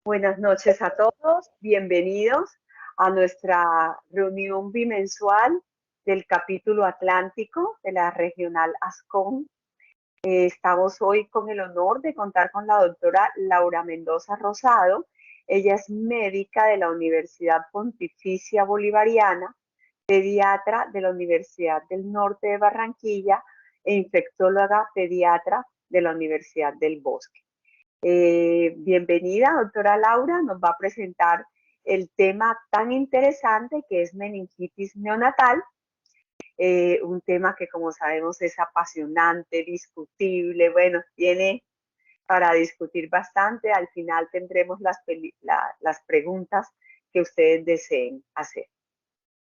Buenas noches a todos, bienvenidos a nuestra reunión bimensual del capítulo Atlántico de la Regional ASCOM. Estamos hoy con el honor de contar con la doctora Laura Mendoza Rosado. Ella es médica de la Universidad Pontificia Bolivariana, pediatra de la Universidad del Norte de Barranquilla e infectóloga pediatra de la Universidad del Bosque. Bienvenida, doctora Laura, nos va a presentar el tema tan interesante que es meningitis neonatal, un tema que como sabemos es apasionante, discutible, bueno, tiene para discutir bastante, al final tendremos las preguntas que ustedes deseen hacer.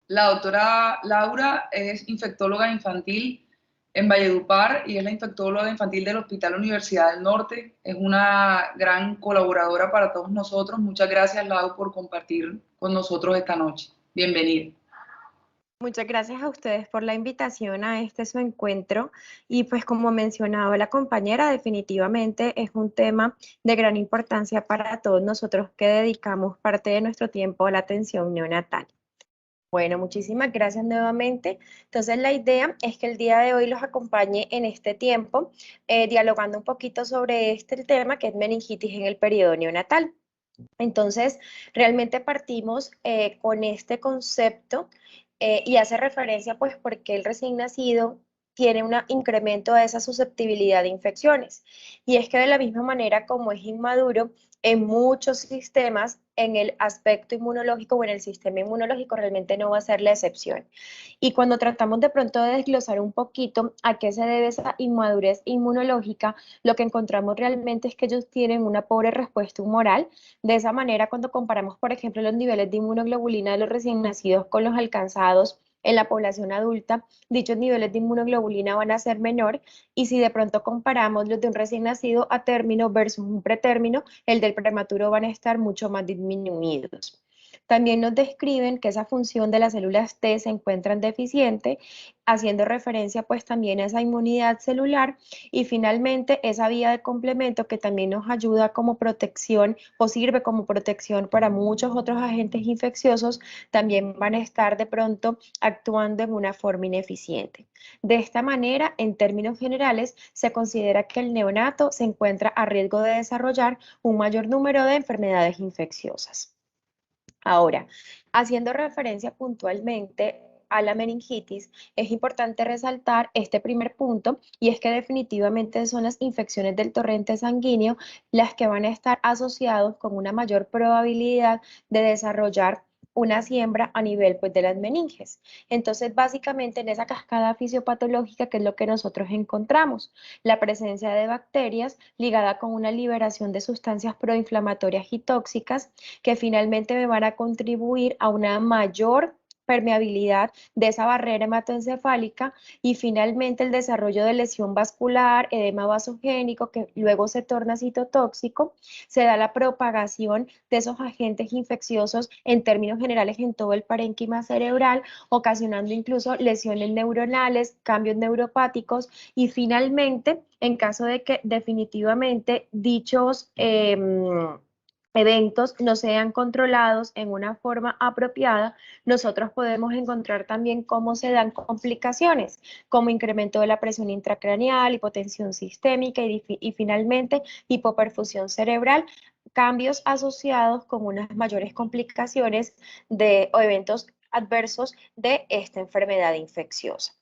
La doctora Laura es infectóloga infantil en Valledupar y es la infectóloga infantil del Hospital Universidad del Norte. Es una gran colaboradora para todos nosotros. Muchas gracias, Lau, por compartir con nosotros esta noche. Bienvenida. Muchas gracias a ustedes por la invitación a este su encuentro y pues como mencionaba la compañera, definitivamente es un tema de gran importancia para todos nosotros que dedicamos parte de nuestro tiempo a la atención neonatal. Bueno, muchísimas gracias nuevamente. Entonces la idea es que el día de hoy los acompañe en este tiempo dialogando un poquito sobre este tema que es meningitis en el periodo neonatal. Entonces, realmente partimos con este concepto y hace referencia pues porque el recién nacido tiene un incremento de esa susceptibilidad de infecciones. Y es que de la misma manera como es inmaduro, en muchos sistemas, en el aspecto inmunológico o en el sistema inmunológico realmente no va a ser la excepción. Y cuando tratamos de pronto de desglosar un poquito a qué se debe esa inmadurez inmunológica, lo que encontramos realmente es que ellos tienen una pobre respuesta humoral. De esa manera, cuando comparamos, por ejemplo, los niveles de inmunoglobulina de los recién nacidos con los alcanzados en la población adulta, dichos niveles de inmunoglobulina van a ser menor, y si de pronto comparamos los de un recién nacido a término versus un pretérmino, el del prematuro van a estar mucho más disminuidos. También nos describen que esa función de las células T se encuentra deficiente, haciendo referencia pues también a esa inmunidad celular, y finalmente esa vía de complemento que también nos ayuda como protección o sirve como protección para muchos otros agentes infecciosos, también van a estar de pronto actuando en una forma ineficiente. De esta manera, en términos generales, se considera que el neonato se encuentra a riesgo de desarrollar un mayor número de enfermedades infecciosas. Ahora, haciendo referencia puntualmente a la meningitis, es importante resaltar este primer punto, y es que definitivamente son las infecciones del torrente sanguíneo las que van a estar asociados con una mayor probabilidad de desarrollar una siembra a nivel pues, de las meninges. Entonces, básicamente en esa cascada fisiopatológica, ¿qué es lo que nosotros encontramos? La presencia de bacterias ligada con una liberación de sustancias proinflamatorias y tóxicas que finalmente me van a contribuir a una mayor permeabilidad de esa barrera hematoencefálica y finalmente el desarrollo de lesión vascular, edema vasogénico que luego se torna citotóxico, se da la propagación de esos agentes infecciosos en términos generales en todo el parénquima cerebral, ocasionando incluso lesiones neuronales, cambios neuropáticos y finalmente en caso de que definitivamente dichos eventos no sean controlados en una forma apropiada, nosotros podemos encontrar también cómo se dan complicaciones, como incremento de la presión intracraneal, hipotensión sistémica y finalmente hipoperfusión cerebral, cambios asociados con unas mayores complicaciones o eventos adversos de esta enfermedad infecciosa.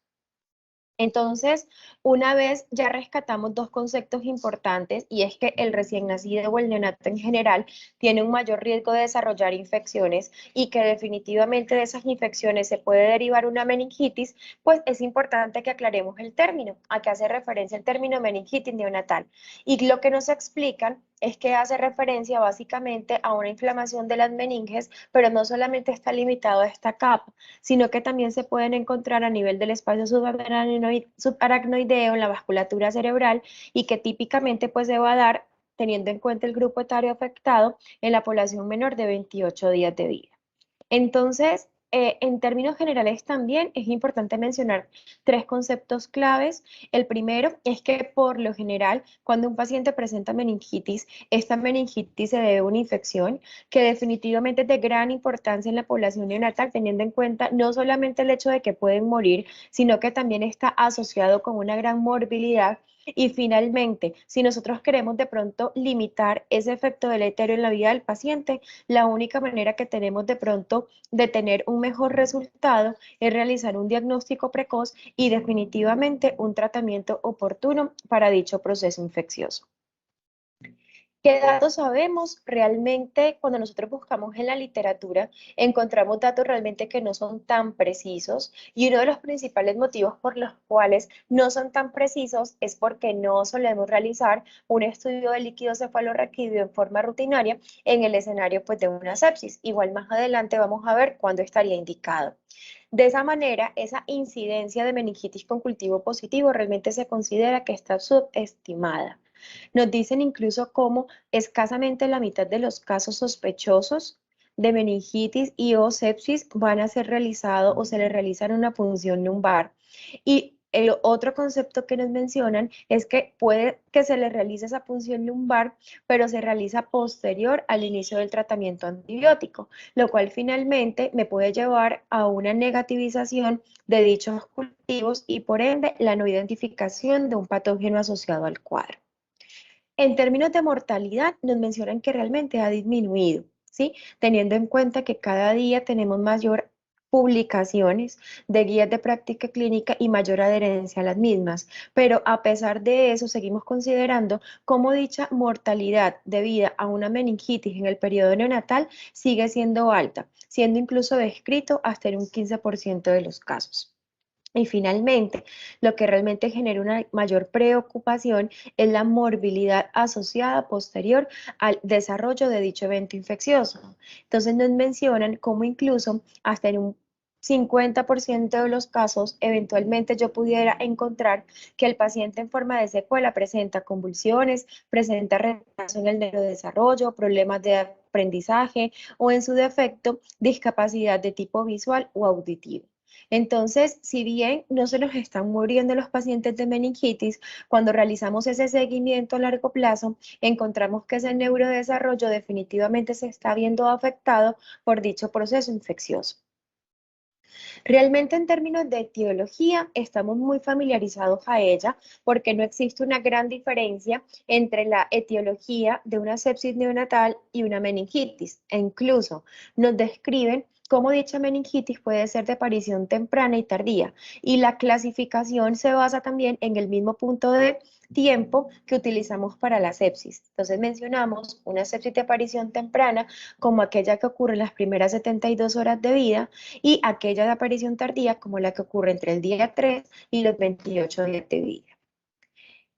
Entonces, una vez ya rescatamos dos conceptos importantes, y es que el recién nacido o el neonato en general tiene un mayor riesgo de desarrollar infecciones y que definitivamente de esas infecciones se puede derivar una meningitis, pues es importante que aclaremos el término, a qué hace referencia el término meningitis neonatal. Y lo que nos explican es que hace referencia básicamente a una inflamación de las meninges, pero no solamente está limitado a esta capa, sino que también se pueden encontrar a nivel del espacio subaracnoideo en la vasculatura cerebral y que típicamente pues se va a dar teniendo en cuenta el grupo etario afectado en la población menor de 28 días de vida. Entonces, en términos generales también es importante mencionar 3 conceptos claves. El primero es que por lo general, cuando un paciente presenta meningitis, esta meningitis se debe a una infección que definitivamente es de gran importancia en la población neonatal, teniendo en cuenta no solamente el hecho de que pueden morir, sino que también está asociado con una gran morbilidad. Y finalmente, si nosotros queremos de pronto limitar ese efecto deleterio en la vida del paciente, la única manera que tenemos de pronto de tener un mejor resultado es realizar un diagnóstico precoz y definitivamente un tratamiento oportuno para dicho proceso infeccioso. ¿Qué datos sabemos? Realmente, cuando nosotros buscamos en la literatura, encontramos datos realmente que no son tan precisos y uno de los principales motivos por los cuales no son tan precisos es porque no solemos realizar un estudio de líquido cefalorraquídeo en forma rutinaria en el escenario pues, de una sepsis. Igual más adelante vamos a ver cuándo estaría indicado. De esa manera, esa incidencia de meningitis con cultivo positivo realmente se considera que está subestimada. Nos dicen incluso cómo escasamente la mitad de los casos sospechosos de meningitis y o sepsis van a ser realizados o se les realizan una punción lumbar. Y el otro concepto que nos mencionan es que puede que se le realice esa punción lumbar, pero se realiza posterior al inicio del tratamiento antibiótico, lo cual finalmente me puede llevar a una negativización de dichos cultivos y por ende la no identificación de un patógeno asociado al cuadro. En términos de mortalidad, nos mencionan que realmente ha disminuido, ¿sí? Teniendo en cuenta que cada día tenemos mayor publicaciones de guías de práctica clínica y mayor adherencia a las mismas, pero a pesar de eso seguimos considerando cómo dicha mortalidad debida a una meningitis en el periodo neonatal sigue siendo alta, siendo incluso descrito hasta en un 15% de los casos. Y finalmente, lo que realmente genera una mayor preocupación es la morbilidad asociada posterior al desarrollo de dicho evento infeccioso. Entonces nos mencionan cómo incluso hasta en un 50% de los casos, eventualmente yo pudiera encontrar que el paciente en forma de secuela presenta convulsiones, presenta retraso en el neurodesarrollo, problemas de aprendizaje o en su defecto, discapacidad de tipo visual o auditivo. Entonces, si bien no se nos están muriendo los pacientes de meningitis, cuando realizamos ese seguimiento a largo plazo, encontramos que ese neurodesarrollo definitivamente se está viendo afectado por dicho proceso infeccioso. Realmente en términos de etiología estamos muy familiarizados a ella porque no existe una gran diferencia entre la etiología de una sepsis neonatal y una meningitis e incluso nos describen cómo dicha meningitis puede ser de aparición temprana y tardía y la clasificación se basa también en el mismo punto de tiempo que utilizamos para la sepsis. Entonces mencionamos una sepsis de aparición temprana como aquella que ocurre en las primeras 72 horas de vida y aquella de aparición tardía como la que ocurre entre el día 3 y los 28 días de vida.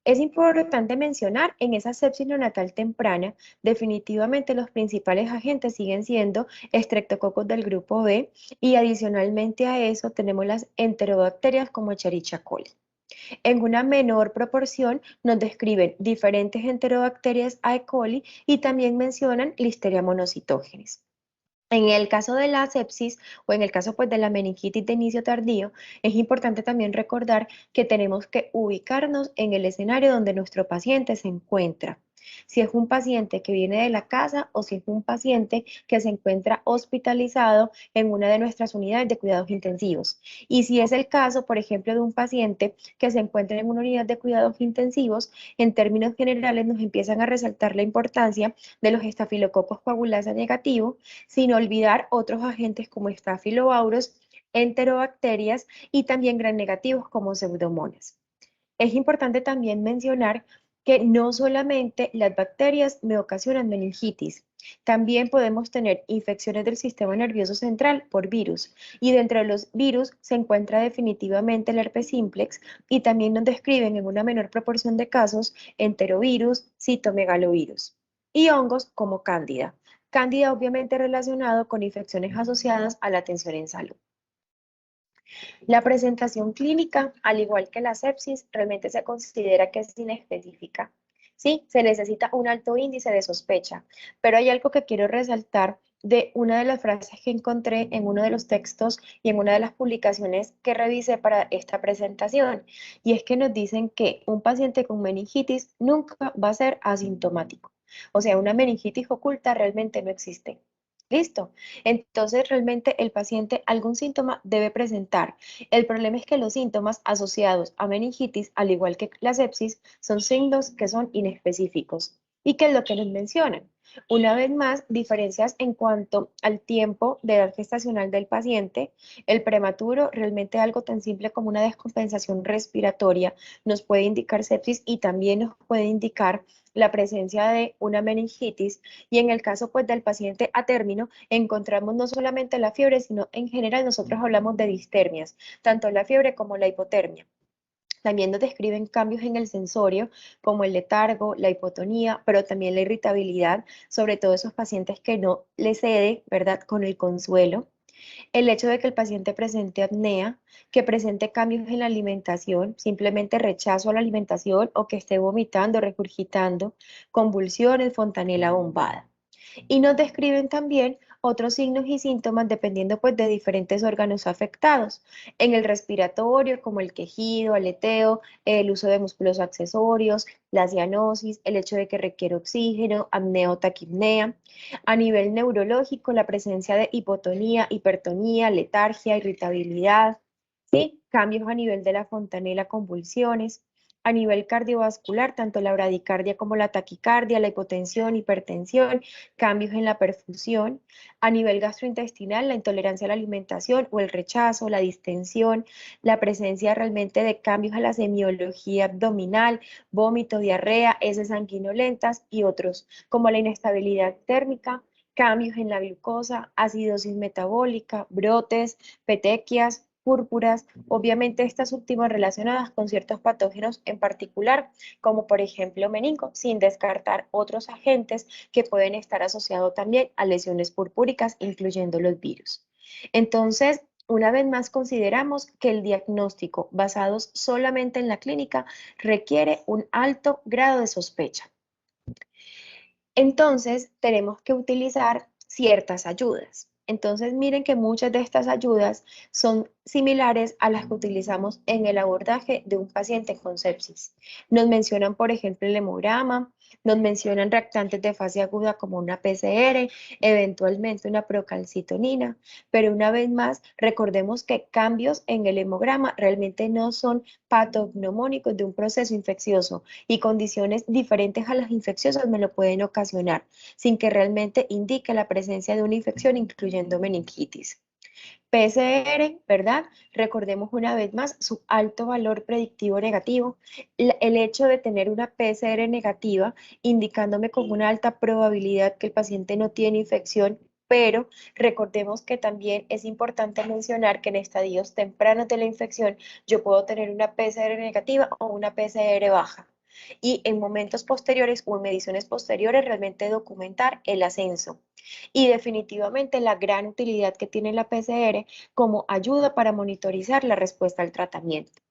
Es importante mencionar en esa sepsis neonatal temprana, definitivamente los principales agentes siguen siendo estreptococos del grupo B y adicionalmente a eso tenemos las enterobacterias como Escherichia coli. En una menor proporción nos describen diferentes enterobacterias E. coli y también mencionan Listeria monocytogenes. En el caso de la sepsis o en el caso pues, de la meningitis de inicio tardío, es importante también recordar que tenemos que ubicarnos en el escenario donde nuestro paciente se encuentra. Si es un paciente que viene de la casa o si es un paciente que se encuentra hospitalizado en una de nuestras unidades de cuidados intensivos. Y si es el caso, por ejemplo, de un paciente que se encuentra en una unidad de cuidados intensivos, en términos generales nos empiezan a resaltar la importancia de los estafilococos coagulasa negativos, sin olvidar otros agentes como Staphylococcus, enterobacterias y también gram negativos como pseudomonas. Es importante también mencionar que no solamente las bacterias me ocasionan meningitis, también podemos tener infecciones del sistema nervioso central por virus y dentro de los virus se encuentra definitivamente el herpes simplex y también nos describen en una menor proporción de casos enterovirus, citomegalovirus y hongos como cándida. Cándida obviamente relacionado con infecciones asociadas a la atención en salud. La presentación clínica, al igual que la sepsis, realmente se considera que es inespecífica. Sí, se necesita un alto índice de sospecha, pero hay algo que quiero resaltar de una de las frases que encontré en uno de los textos y en una de las publicaciones que revisé para esta presentación, y es que nos dicen que un paciente con meningitis nunca va a ser asintomático. O sea, una meningitis oculta realmente no existe. Listo. Entonces, realmente el paciente algún síntoma debe presentar. El problema es que los síntomas asociados a meningitis, al igual que la sepsis, son signos que son inespecíficos. ¿Y qué es lo que nos mencionan? Una vez más, diferencias en cuanto al tiempo de edad gestacional del paciente. El prematuro, realmente algo tan simple como una descompensación respiratoria, nos puede indicar sepsis y también nos puede indicar la presencia de una meningitis. Y en el caso pues del paciente a término, encontramos no solamente la fiebre, sino en general nosotros hablamos de distermias, tanto la fiebre como la hipotermia. También nos describen cambios en el sensorio, como el letargo, la hipotonía, pero también la irritabilidad, sobre todo esos pacientes que no le cede, ¿verdad?, con el consuelo. El hecho de que el paciente presente apnea, que presente cambios en la alimentación, simplemente rechazo a la alimentación o que esté vomitando, regurgitando, convulsiones, fontanela bombada. Y nos describen también otros signos y síntomas dependiendo pues de diferentes órganos afectados. En el respiratorio, como el quejido, aleteo, el uso de músculos accesorios, la cianosis, el hecho de que requiere oxígeno, apnea o taquipnea. A nivel neurológico, la presencia de hipotonía, hipertonía, letargia, irritabilidad, ¿sí? Cambios a nivel de la fontanela, convulsiones. A nivel cardiovascular, tanto la bradicardia como la taquicardia, la hipotensión, hipertensión, cambios en la perfusión. A nivel gastrointestinal, la intolerancia a la alimentación o el rechazo, la distensión, la presencia realmente de cambios a la semiología abdominal, vómito, diarrea, heces sanguinolentas y otros, como la inestabilidad térmica, cambios en la glucosa, acidosis metabólica, brotes, petequias, púrpuras, obviamente estas últimas relacionadas con ciertos patógenos en particular, como por ejemplo meningo, sin descartar otros agentes que pueden estar asociados también a lesiones purpúricas, incluyendo los virus. Entonces, una vez más, consideramos que el diagnóstico basado solamente en la clínica requiere un alto grado de sospecha. Entonces, tenemos que utilizar ciertas ayudas. Entonces, miren que muchas de estas ayudas son similares a las que utilizamos en el abordaje de un paciente con sepsis. Nos mencionan, por ejemplo, el hemograma, nos mencionan reactantes de fase aguda como una PCR, eventualmente una procalcitonina, pero una vez más, recordemos que cambios en el hemograma realmente no son patognomónicos de un proceso infeccioso y condiciones diferentes a las infecciosas me lo pueden ocasionar, sin que realmente indique la presencia de una infección, incluyendo meningitis. PCR, ¿verdad? Recordemos una vez más su alto valor predictivo negativo. El hecho de tener una PCR negativa indicándome con una alta probabilidad que el paciente no tiene infección, pero recordemos que también es importante mencionar que en estadios tempranos de la infección yo puedo tener una PCR negativa o una PCR baja. Y en momentos posteriores o en mediciones posteriores realmente documentar el ascenso. Y definitivamente la gran utilidad que tiene la PCR como ayuda para monitorizar la respuesta al tratamiento.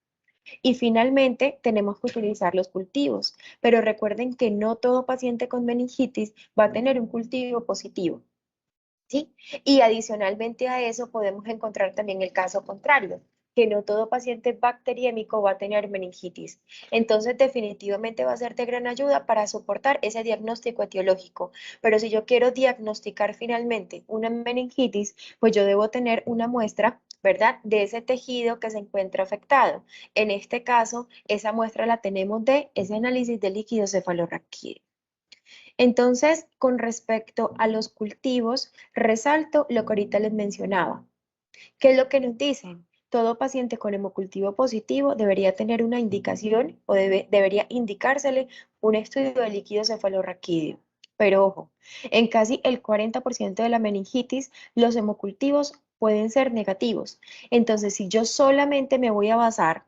Y finalmente tenemos que utilizar los cultivos, pero recuerden que no todo paciente con meningitis va a tener un cultivo positivo. ¿Sí? Y adicionalmente a eso podemos encontrar también el caso contrario, que no todo paciente bacteriémico va a tener meningitis. Entonces definitivamente va a ser de gran ayuda para soportar ese diagnóstico etiológico. Pero si yo quiero diagnosticar finalmente una meningitis, pues yo debo tener una muestra, ¿verdad?, de ese tejido que se encuentra afectado. En este caso, esa muestra la tenemos de ese análisis de líquido cefalorraquídeo. Entonces, con respecto a los cultivos, resalto lo que ahorita les mencionaba. ¿Qué es lo que nos dicen? Todo paciente con hemocultivo positivo debería tener una indicación o debería indicársele un estudio de líquido cefalorraquídeo. Pero ojo, en casi el 40% de la meningitis, los hemocultivos pueden ser negativos. Entonces, si yo solamente me voy a basar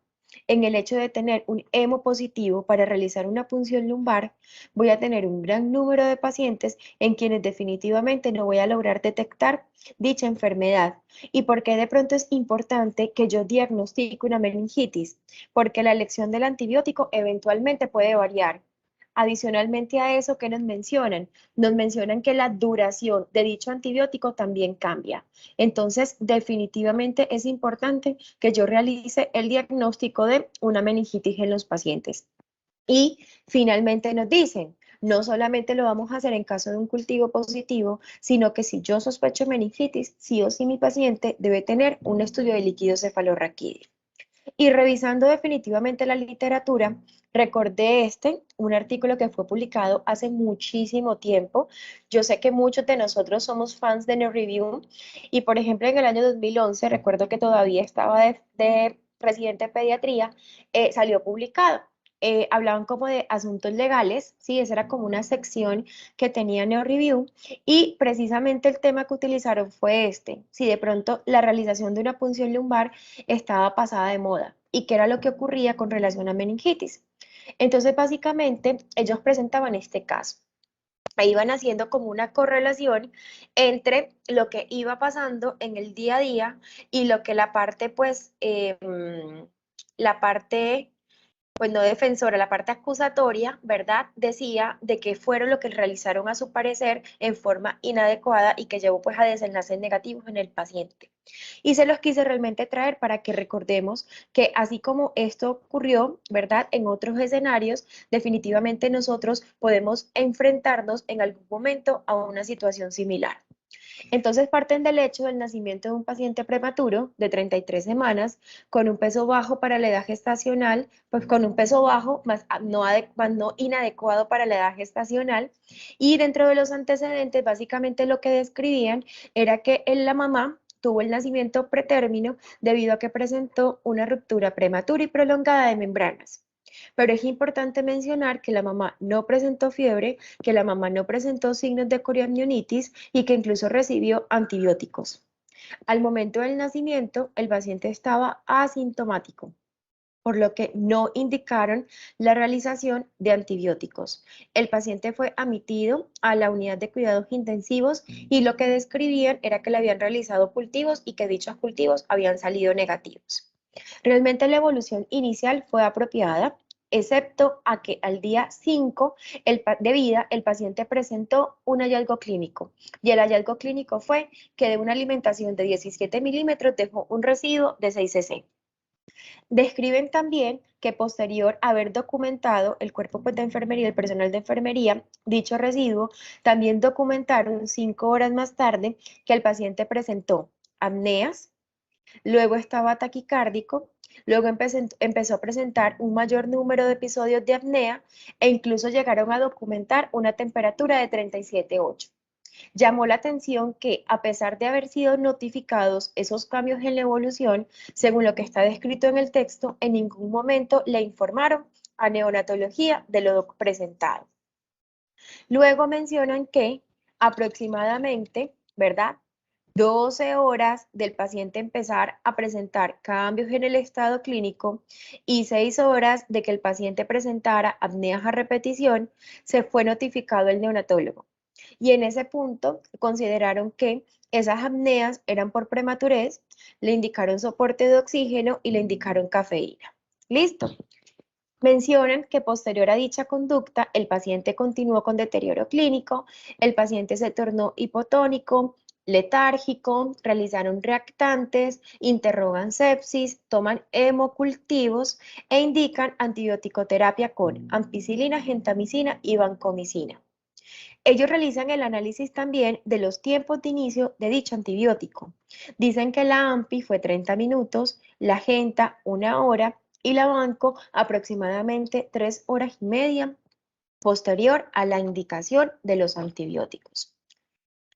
en el hecho de tener un hemo positivo para realizar una punción lumbar, voy a tener un gran número de pacientes en quienes definitivamente no voy a lograr detectar dicha enfermedad. ¿Y por qué de pronto es importante que yo diagnostique una meningitis? Porque la elección del antibiótico eventualmente puede variar. Adicionalmente a eso, ¿qué nos mencionan? Nos mencionan que la duración de dicho antibiótico también cambia. Entonces, definitivamente es importante que yo realice el diagnóstico de una meningitis en los pacientes. Y finalmente nos dicen, no solamente lo vamos a hacer en caso de un cultivo positivo, sino que si yo sospecho meningitis, sí o sí mi paciente debe tener un estudio de líquido cefalorraquídeo. Y revisando definitivamente la literatura, recordé un artículo que fue publicado hace muchísimo tiempo. Yo sé que muchos de nosotros somos fans de NeoReview y, por ejemplo, en el año 2011, recuerdo que todavía estaba de residente de pediatría, salió publicado. Hablaban como de asuntos legales, ¿sí? Esa era como una sección que tenía NeoReview y precisamente el tema que utilizaron fue si de pronto la realización de una punción lumbar estaba pasada de moda y qué era lo que ocurría con relación a meningitis. Entonces, básicamente, ellos presentaban este caso. Ahí iban haciendo como una correlación entre lo que iba pasando en el día a día y lo que la parte, pues, la parte pues no defensora, la parte acusatoria, ¿verdad? Decía de que fueron lo que realizaron a su parecer en forma inadecuada y que llevó pues a desenlaces negativos en el paciente. Y se los quise realmente traer para que recordemos que así como esto ocurrió, ¿verdad? En otros escenarios, definitivamente nosotros podemos enfrentarnos en algún momento a una situación similar. Entonces parten del hecho del nacimiento de un paciente prematuro de 33 semanas con un peso bajo para la edad gestacional, pues con un peso bajo más no inadecuado para la edad gestacional, y dentro de los antecedentes básicamente lo que describían era que la mamá tuvo el nacimiento pretérmino debido a que presentó una ruptura prematura y prolongada de membranas. Pero es importante mencionar que la mamá no presentó fiebre, que la mamá no presentó signos de coriamnionitis y que incluso recibió antibióticos. Al momento del nacimiento, el paciente estaba asintomático, por lo que no indicaron la realización de antibióticos. El paciente fue admitido a la unidad de cuidados intensivos y lo que describían era que le habían realizado cultivos y que dichos cultivos habían salido negativos. Realmente la evolución inicial fue apropiada, excepto a que al día 5 de vida el paciente presentó un hallazgo clínico y el hallazgo clínico fue que de una alimentación de 17 milímetros dejó un residuo de 6 cc. Describen también que posterior a haber documentado el cuerpo de enfermería y el personal de enfermería dicho residuo, también documentaron 5 horas más tarde que el paciente presentó apneas, luego estaba taquicárdico, luego empezó a presentar un mayor número de episodios de apnea e incluso llegaron a documentar una temperatura de 37,8. Llamó la atención que, a pesar de haber sido notificados esos cambios en la evolución, según lo que está descrito en el texto, en ningún momento le informaron a neonatología de lo presentado. Luego mencionan que aproximadamente, ¿verdad?, 12 horas del paciente empezar a presentar cambios en el estado clínico y 6 horas de que el paciente presentara apneas a repetición, se fue notificado el neonatólogo. Y en ese punto consideraron que esas apneas eran por prematurez, le indicaron soporte de oxígeno y le indicaron cafeína. ¿Listo? Mencionan que posterior a dicha conducta, el paciente continuó con deterioro clínico, el paciente se tornó hipotónico, letárgico, realizaron reactantes, interrogan sepsis, toman hemocultivos e indican antibiótico-terapia con ampicilina, gentamicina y vancomicina. Ellos realizan el análisis también de los tiempos de inicio de dicho antibiótico. Dicen que la AMPI fue 30 minutos, la Genta 1 hora y la Vanco aproximadamente 3 horas y media posterior a la indicación de los antibióticos.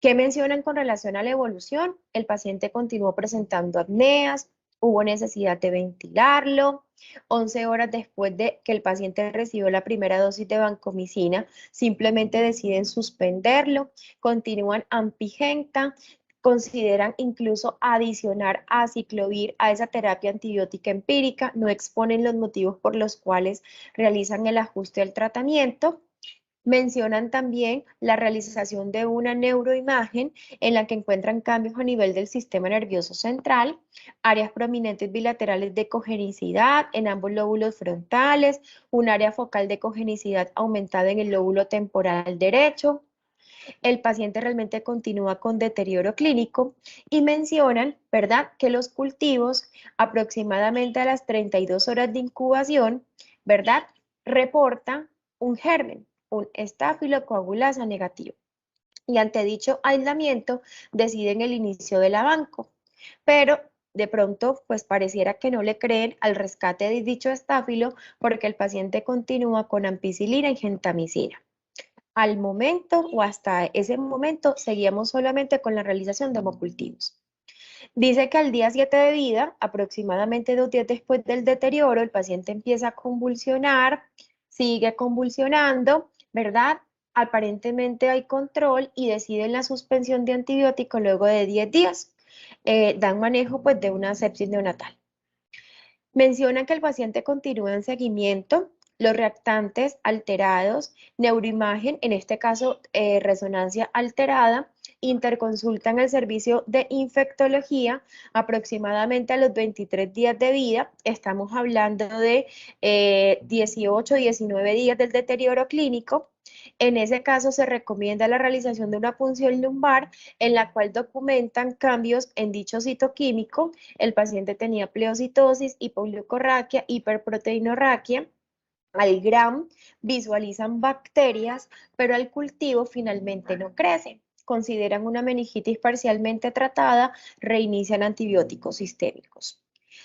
¿Qué mencionan con relación a la evolución? El paciente continuó presentando apneas, hubo necesidad de ventilarlo. 11 horas después de que el paciente recibió la primera dosis de vancomicina, simplemente deciden suspenderlo, continúan ampigenta, consideran incluso adicionar aciclovir a esa terapia antibiótica empírica, no exponen los motivos por los cuales realizan el ajuste al tratamiento. Mencionan también la realización de una neuroimagen en la que encuentran cambios a nivel del sistema nervioso central, áreas prominentes bilaterales de cogenicidad en ambos lóbulos frontales, un área focal de cogenicidad aumentada en el lóbulo temporal derecho. El paciente realmente continúa con deterioro clínico y mencionan, ¿verdad?, que los cultivos aproximadamente a las 32 horas de incubación, ¿verdad?, reportan un germen, un estafilocoagulasa negativo. Y ante dicho aislamiento deciden el inicio del abanco, pero de pronto pues pareciera que no le creen al rescate de dicho estáfilo porque el paciente continúa con ampicilina y gentamicina. Al momento o hasta ese momento seguíamos solamente con la realización de hemocultivos. Dice que al día 7 de vida, aproximadamente 2 días después del deterioro, el paciente empieza a convulsionar, sigue convulsionando, ¿verdad? Aparentemente hay control y deciden la suspensión de antibiótico luego de 10 días. Dan manejo pues de una sepsis neonatal. Mencionan que el paciente continúa en seguimiento, los reactantes alterados, neuroimagen, en este caso resonancia alterada, interconsultan el servicio de infectología aproximadamente a los 23 días de vida, estamos hablando de 18, 19 días del deterioro clínico. En ese caso se recomienda la realización de una punción lumbar en la cual documentan cambios en dicho citoquímico. El paciente tenía pleocitosis, hipoglucorraquia, hiperproteinorraquia. Al gram visualizan bacterias, pero al cultivo finalmente no crece. Consideran una meningitis parcialmente tratada, reinician antibióticos sistémicos.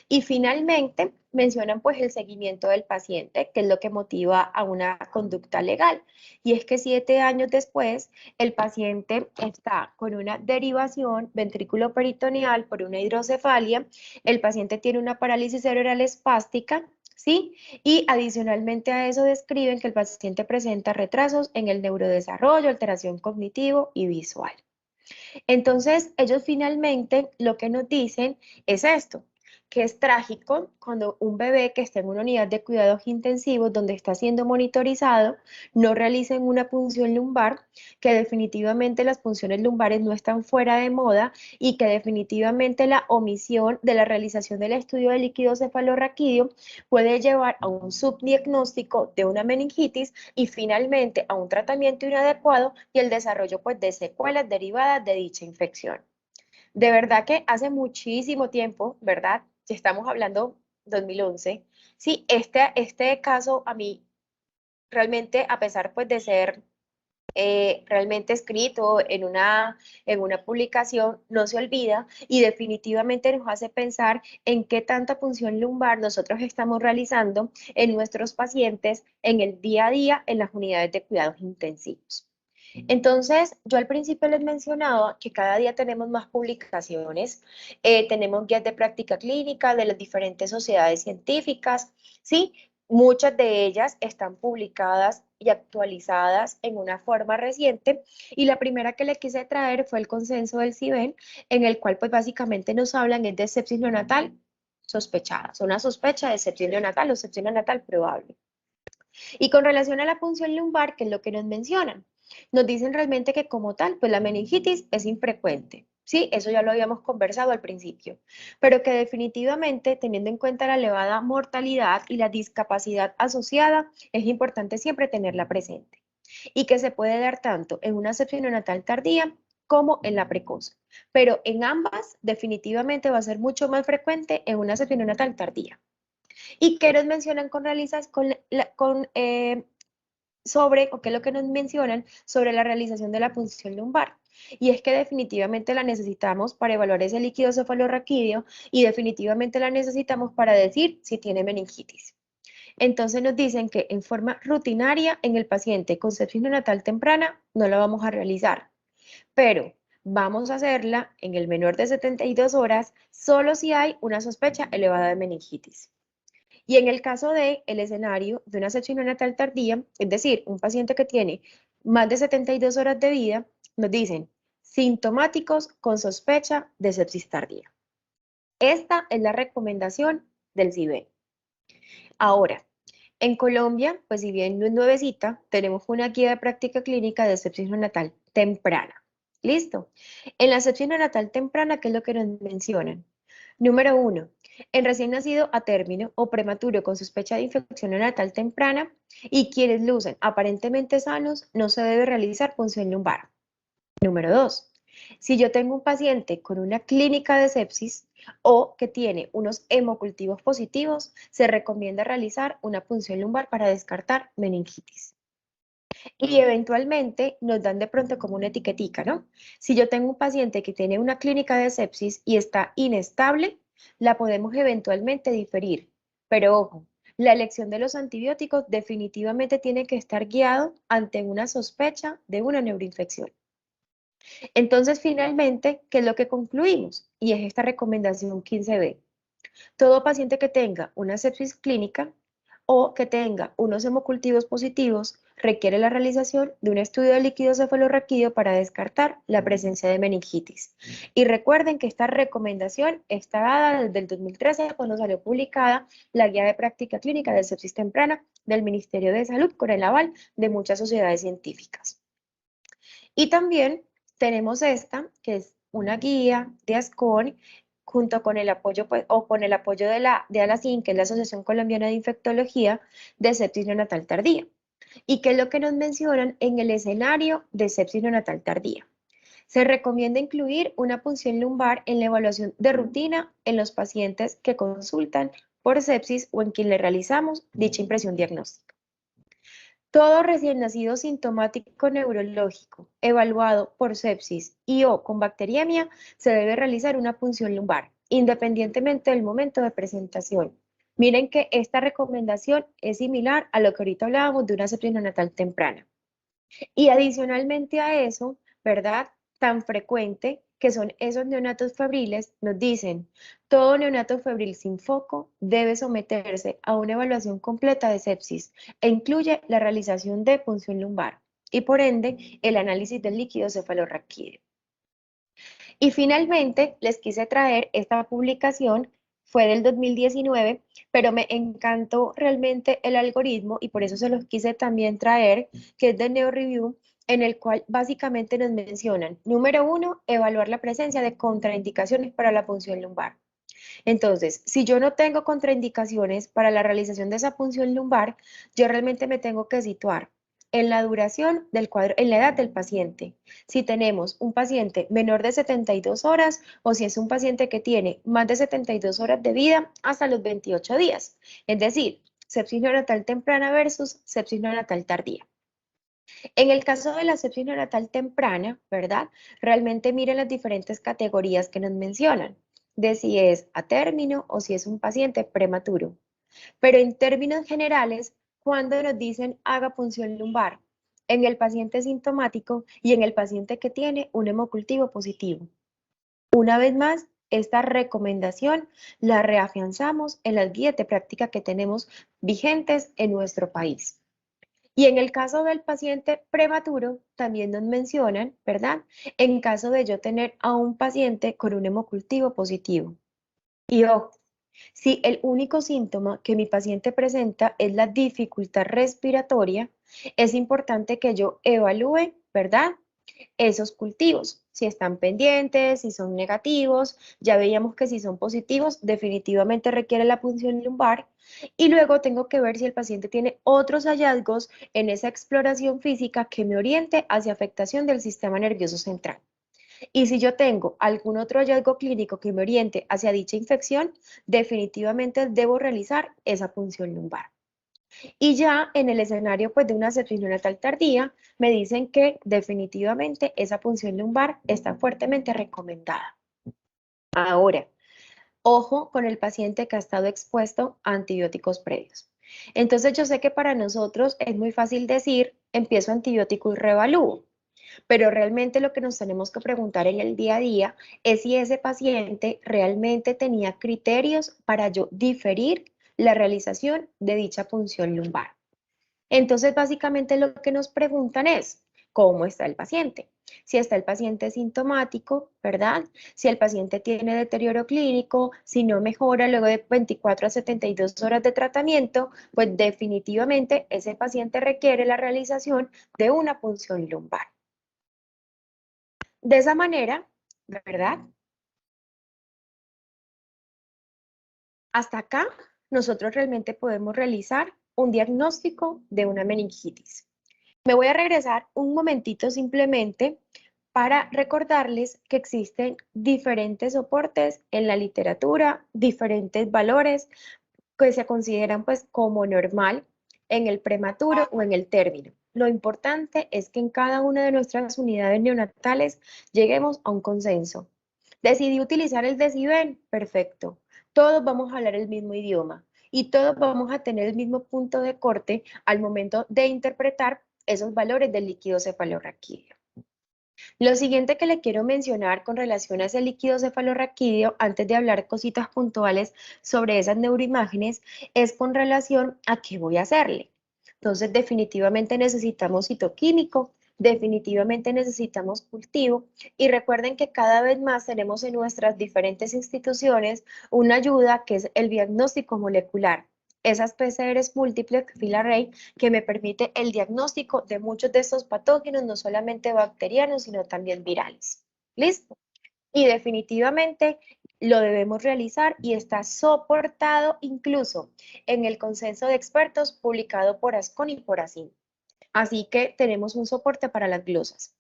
Y finalmente mencionan pues el seguimiento del paciente, que es lo que motiva a una conducta legal. Y es que 7 años después, el paciente está con una derivación ventrículo-peritoneal por una hidrocefalia, el paciente tiene una parálisis cerebral espástica, ¿sí? Y adicionalmente a eso describen que el paciente presenta retrasos en el neurodesarrollo, alteración cognitivo y visual. Entonces, ellos finalmente lo que nos dicen es esto, que es trágico cuando un bebé que está en una unidad de cuidados intensivos donde está siendo monitorizado no realicen una punción lumbar, que definitivamente las punciones lumbares no están fuera de moda y que definitivamente la omisión de la realización del estudio de líquido cefalorraquídeo puede llevar a un subdiagnóstico de una meningitis y finalmente a un tratamiento inadecuado y el desarrollo pues, de secuelas derivadas de dicha infección. De verdad que hace muchísimo tiempo, ¿verdad? Si estamos hablando 2011, sí, este caso a mí realmente, a pesar pues de ser realmente escrito en una publicación, no se olvida y definitivamente nos hace pensar en qué tanta punción lumbar nosotros estamos realizando en nuestros pacientes en el día a día en las unidades de cuidados intensivos. Entonces, yo al principio les mencionaba que cada día tenemos más publicaciones, tenemos guías de práctica clínica de las diferentes sociedades científicas, ¿sí? Muchas de ellas están publicadas y actualizadas en una forma reciente y la primera que le quise traer fue el consenso del CIBEN, en el cual pues básicamente nos hablan es de sepsis neonatal sospechada, una sospecha de sepsis neonatal o sepsis neonatal probable. Y con relación a la punción lumbar, ¿qué es lo que nos mencionan? Nos dicen realmente que como tal, pues la meningitis es infrecuente. Sí, eso ya lo habíamos conversado al principio, pero que definitivamente, teniendo en cuenta la elevada mortalidad y la discapacidad asociada, es importante siempre tenerla presente. Y que se puede dar tanto en una sepsis neonatal tardía como en la precoz. Pero en ambas, definitivamente va a ser mucho más frecuente en una sepsis neonatal tardía. ¿Y qué nos mencionan sobre, o qué es lo que nos mencionan sobre la realización de la punción lumbar? Y es que definitivamente la necesitamos para evaluar ese líquido cefalorraquídeo y definitivamente la necesitamos para decir si tiene meningitis. Entonces nos dicen que en forma rutinaria en el paciente con sepsis neonatal temprana no la vamos a realizar, pero vamos a hacerla en el menor de 72 horas solo si hay una sospecha elevada de meningitis. Y en el caso del escenario de una sepsis neonatal tardía, es decir, un paciente que tiene más de 72 horas de vida, nos dicen sintomáticos con sospecha de sepsis tardía. Esta es la recomendación del CIBEN. Ahora, En Colombia, pues si bien no es nuevecita, tenemos una guía de práctica clínica de sepsis neonatal temprana. ¿Listo? En la sepsis neonatal temprana, ¿qué es lo que nos mencionan? Número 1, en recién nacido a término o prematuro con sospecha de infección neonatal temprana y quienes lucen aparentemente sanos, no se debe realizar punción lumbar. Número 2, si yo tengo un paciente con una clínica de sepsis o que tiene unos hemocultivos positivos, se recomienda realizar una punción lumbar para descartar meningitis. Y eventualmente nos dan de pronto como una etiquetica, ¿no? Si yo tengo un paciente que tiene una clínica de sepsis y está inestable, la podemos eventualmente diferir. Pero ojo, la elección de los antibióticos definitivamente tiene que estar guiado ante una sospecha de una neuroinfección. Entonces, finalmente, ¿qué es lo que concluimos? Y es esta recomendación 15B. Todo paciente que tenga una sepsis clínica o que tenga unos hemocultivos positivos requiere la realización de un estudio de líquido cefalorraquídeo para descartar la presencia de meningitis. Y recuerden que esta recomendación está dada desde el 2013 cuando salió publicada la Guía de Práctica Clínica de Sepsis Temprana del Ministerio de Salud con el aval de muchas sociedades científicas. Y también tenemos esta, que es una guía de ASCON, junto con el apoyo, pues, o con el apoyo de ALACIN, que es la Asociación Colombiana de Infectología de Sepsis Neonatal Tardía. ¿Y qué es lo que nos mencionan en el escenario de sepsis neonatal tardía? Se recomienda incluir una punción lumbar en la evaluación de rutina en los pacientes que consultan por sepsis o en quien le realizamos dicha impresión diagnóstica. Todo recién nacido sintomático neurológico evaluado por sepsis y o con bacteriemia se debe realizar una punción lumbar, independientemente del momento de presentación. Miren que esta recomendación es similar a lo que ahorita hablábamos de una sepsis neonatal temprana. Y adicionalmente a eso, ¿verdad? Tan frecuente que son esos neonatos febriles, nos dicen, todo neonato febril sin foco debe someterse a una evaluación completa de sepsis e incluye la realización de punción lumbar y por ende el análisis del líquido cefalorraquídeo. Y finalmente les quise traer esta publicación, fue del 2019, pero me encantó realmente el algoritmo y por eso se los quise también traer, que es de NeoReview, en el cual básicamente nos mencionan, número 1, evaluar la presencia de contraindicaciones para la punción lumbar. Entonces, si yo no tengo contraindicaciones para la realización de esa punción lumbar, yo realmente me tengo que situar en la duración del cuadro, en la edad del paciente. Si tenemos un paciente menor de 72 horas o si es un paciente que tiene más de 72 horas de vida hasta los 28 días. Es decir, sepsis neonatal temprana versus sepsis neonatal tardía. En el caso de la sepsis neonatal temprana, ¿verdad? Realmente miren las diferentes categorías que nos mencionan, de si es a término o si es un paciente prematuro. Pero en términos generales, cuando nos dicen haga punción lumbar, en el paciente sintomático y en el paciente que tiene un hemocultivo positivo. Una vez más, esta recomendación la reafianzamos en las guías de práctica que tenemos vigentes en nuestro país. Y en el caso del paciente prematuro, también nos mencionan, ¿verdad? En caso de yo tener a un paciente con un hemocultivo positivo. Y ojo, si el único síntoma que mi paciente presenta es la dificultad respiratoria, es importante que yo evalúe, ¿verdad? Esos cultivos, si están pendientes, si son negativos, ya veíamos que si son positivos, definitivamente requiere la punción lumbar y luego tengo que ver si el paciente tiene otros hallazgos en esa exploración física que me oriente hacia afectación del sistema nervioso central. Y si yo tengo algún otro hallazgo clínico que me oriente hacia dicha infección, definitivamente debo realizar esa punción lumbar. Y ya en el escenario pues, de una sepsis neonatal tardía, me dicen que definitivamente esa punción lumbar está fuertemente recomendada. Ahora, ojo con el paciente que ha estado expuesto a antibióticos previos. Entonces yo sé que para nosotros es muy fácil decir, empiezo antibiótico y reevalúo. Pero realmente lo que nos tenemos que preguntar en el día a día es si ese paciente realmente tenía criterios para yo diferir la realización de dicha punción lumbar. Entonces, básicamente lo que nos preguntan es, cómo está el paciente. Si está el paciente sintomático, ¿verdad? Si el paciente tiene deterioro clínico, si no mejora luego de 24 a 72 horas de tratamiento, pues definitivamente ese paciente requiere la realización de una punción lumbar. De esa manera, ¿verdad? Hasta acá, nosotros realmente podemos realizar un diagnóstico de una meningitis. Me voy a regresar un momentito simplemente para recordarles que existen diferentes soportes en la literatura, diferentes valores que se consideran pues como normal en el prematuro o en el término. Lo importante es que en cada una de nuestras unidades neonatales lleguemos a un consenso. Decidí utilizar el Decibel, perfecto. Todos vamos a hablar el mismo idioma y todos vamos a tener el mismo punto de corte al momento de interpretar esos valores del líquido cefalorraquídeo. Lo siguiente que le quiero mencionar con relación a ese líquido cefalorraquídeo, antes de hablar cositas puntuales sobre esas neuroimágenes, es con relación a qué voy a hacerle. Entonces, definitivamente necesitamos citoquímico, definitivamente necesitamos cultivo, y recuerden que cada vez más tenemos en nuestras diferentes instituciones una ayuda que es el diagnóstico molecular. Esas PCRs múltiples fill array que me permite el diagnóstico de muchos de estos patógenos, no solamente bacterianos, sino también virales. ¿Listo? Y definitivamente lo debemos realizar y está soportado incluso en el consenso de expertos publicado por ASCON y por ASIN. Así que tenemos un soporte para las glosas.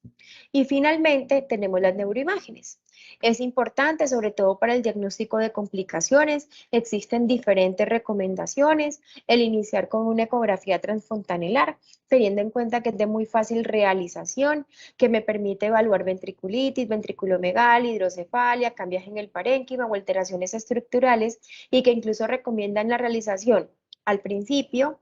Y finalmente tenemos las neuroimágenes. Es importante, sobre todo para el diagnóstico de complicaciones, existen diferentes recomendaciones, el iniciar con una ecografía transfontanelar, teniendo en cuenta que es de muy fácil realización, que me permite evaluar ventriculitis, ventriculomegalia, hidrocefalia, cambios en el parénquima o alteraciones estructurales, y que incluso recomiendan la realización al principio,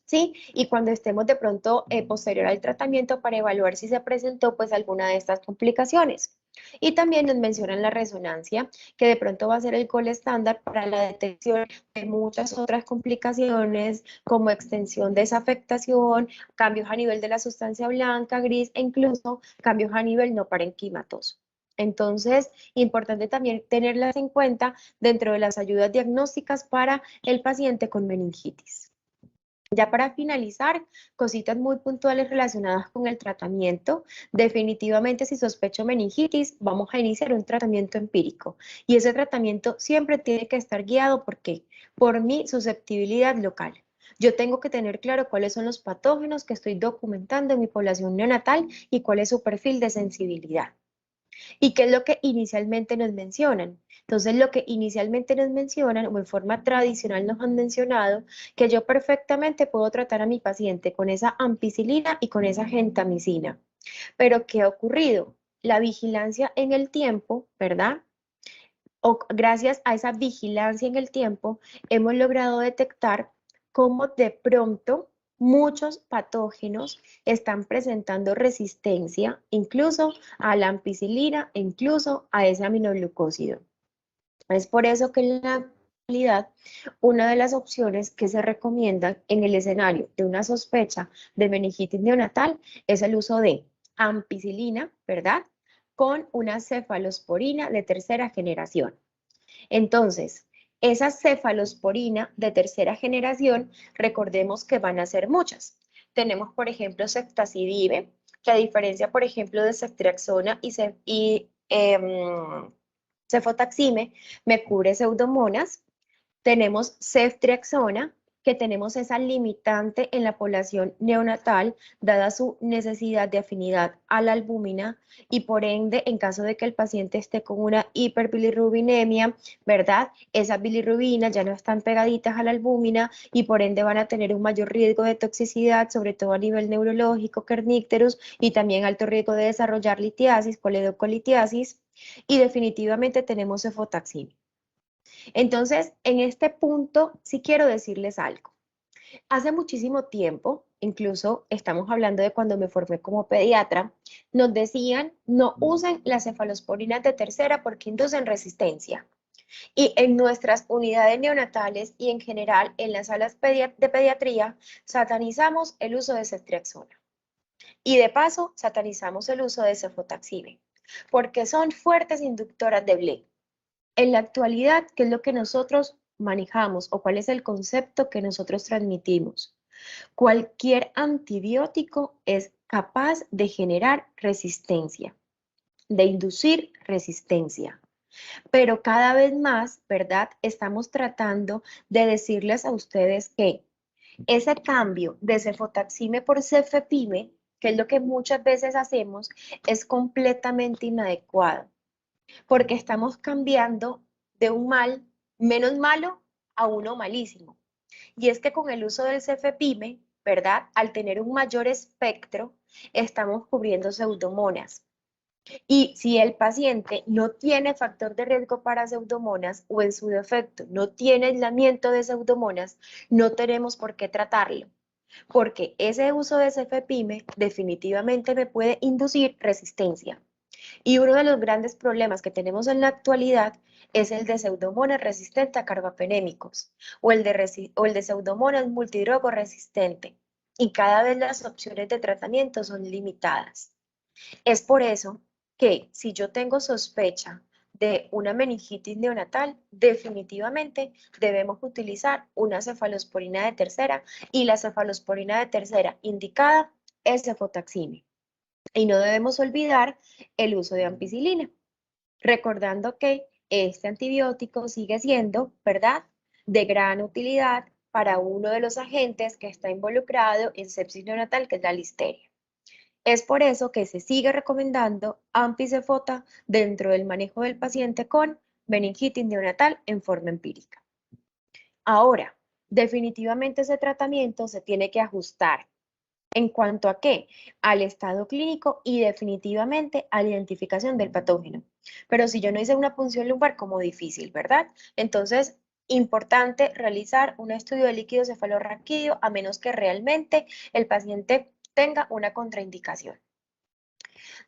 ¿sí? Y cuando estemos de pronto posterior al tratamiento para evaluar si se presentó pues alguna de estas complicaciones. Y también nos mencionan la resonancia, que de pronto va a ser el gol estándar para la detección de muchas otras complicaciones, como extensión de esa afectación, cambios a nivel de la sustancia blanca, gris, e incluso cambios a nivel no parenquimatoso. Entonces, importante también tenerlas en cuenta dentro de las ayudas diagnósticas para el paciente con meningitis. Ya para finalizar, cositas muy puntuales relacionadas con el tratamiento. Definitivamente, si sospecho meningitis, vamos a iniciar un tratamiento empírico. Y ese tratamiento siempre tiene que estar guiado, ¿por qué? Por mi susceptibilidad local. Yo tengo que tener claro cuáles son los patógenos que estoy documentando en mi población neonatal y cuál es su perfil de sensibilidad. ¿Y qué es lo que inicialmente nos mencionan? Entonces, lo que inicialmente nos mencionan, o en forma tradicional nos han mencionado, que yo perfectamente puedo tratar a mi paciente con esa ampicilina y con esa gentamicina. Pero, ¿qué ha ocurrido? La vigilancia en el tiempo, ¿verdad? O gracias a esa vigilancia en el tiempo, hemos logrado detectar cómo de pronto muchos patógenos están presentando resistencia, incluso a la ampicilina, incluso a ese aminoglucósido. Es por eso que en la actualidad, una de las opciones que se recomiendan en el escenario de una sospecha de meningitis neonatal es el uso de ampicilina, ¿verdad?, con una cefalosporina de tercera generación. Entonces, esa cefalosporina de tercera generación, recordemos que van a ser muchas. Tenemos, por ejemplo, ceftazidime, que a diferencia, por ejemplo, de ceftriaxona y cefotaxime, me cubre pseudomonas. Tenemos ceftriaxona, que tenemos esa limitante en la población neonatal, dada su necesidad de afinidad a la albúmina, y por ende, en caso de que el paciente esté con una hiperbilirrubinemia, ¿verdad? Esas bilirrubinas ya no están pegaditas a la albúmina y por ende van a tener un mayor riesgo de toxicidad, sobre todo a nivel neurológico, kernícteros, y también alto riesgo de desarrollar litiasis, coledocolitiasis, y definitivamente tenemos cefotaxime. Entonces, en este punto sí quiero decirles algo. Hace muchísimo tiempo, incluso estamos hablando de cuando me formé como pediatra, nos decían no usen las cefalosporinas de tercera porque inducen resistencia. Y en nuestras unidades neonatales y en general en las salas de pediatría satanizamos el uso de ceftriaxona. Y de paso, satanizamos el uso de cefotaxime, porque son fuertes inductoras de Blake. En la actualidad, ¿qué es lo que nosotros manejamos o cuál es el concepto que nosotros transmitimos? Cualquier antibiótico es capaz de generar resistencia, de inducir resistencia. Pero cada vez más, ¿verdad? Estamos tratando de decirles a ustedes que ese cambio de cefotaxime por cefepime, que es lo que muchas veces hacemos, es completamente inadecuado, porque estamos cambiando de un mal menos malo a uno malísimo. Y es que con el uso del cefepime, ¿verdad? Al tener un mayor espectro, estamos cubriendo pseudomonas. Y si el paciente no tiene factor de riesgo para pseudomonas o en su defecto no tiene aislamiento de pseudomonas, no tenemos por qué tratarlo, porque ese uso de cefepime definitivamente me puede inducir resistencia. Y uno de los grandes problemas que tenemos en la actualidad es el de pseudomonas resistente a carbapenémicos o el de pseudomonas multidrogo resistente. Y cada vez las opciones de tratamiento son limitadas. Es por eso que si yo tengo sospecha de una meningitis neonatal, definitivamente debemos utilizar una cefalosporina de tercera y la cefalosporina de tercera indicada es cefotaxime. Y no debemos olvidar el uso de ampicilina, recordando que este antibiótico sigue siendo, ¿verdad?, de gran utilidad para uno de los agentes que está involucrado en sepsis neonatal, que es la listeria. Es por eso que se sigue recomendando ampicefota dentro del manejo del paciente con meningitis neonatal en forma empírica. Ahora, definitivamente ese tratamiento se tiene que ajustar. ¿En cuanto a qué? Al estado clínico y definitivamente a la identificación del patógeno. Pero si yo no hice una punción lumbar, como difícil, ¿verdad? Entonces, importante realizar un estudio de líquido cefalorraquídeo a menos que realmente el paciente tenga una contraindicación.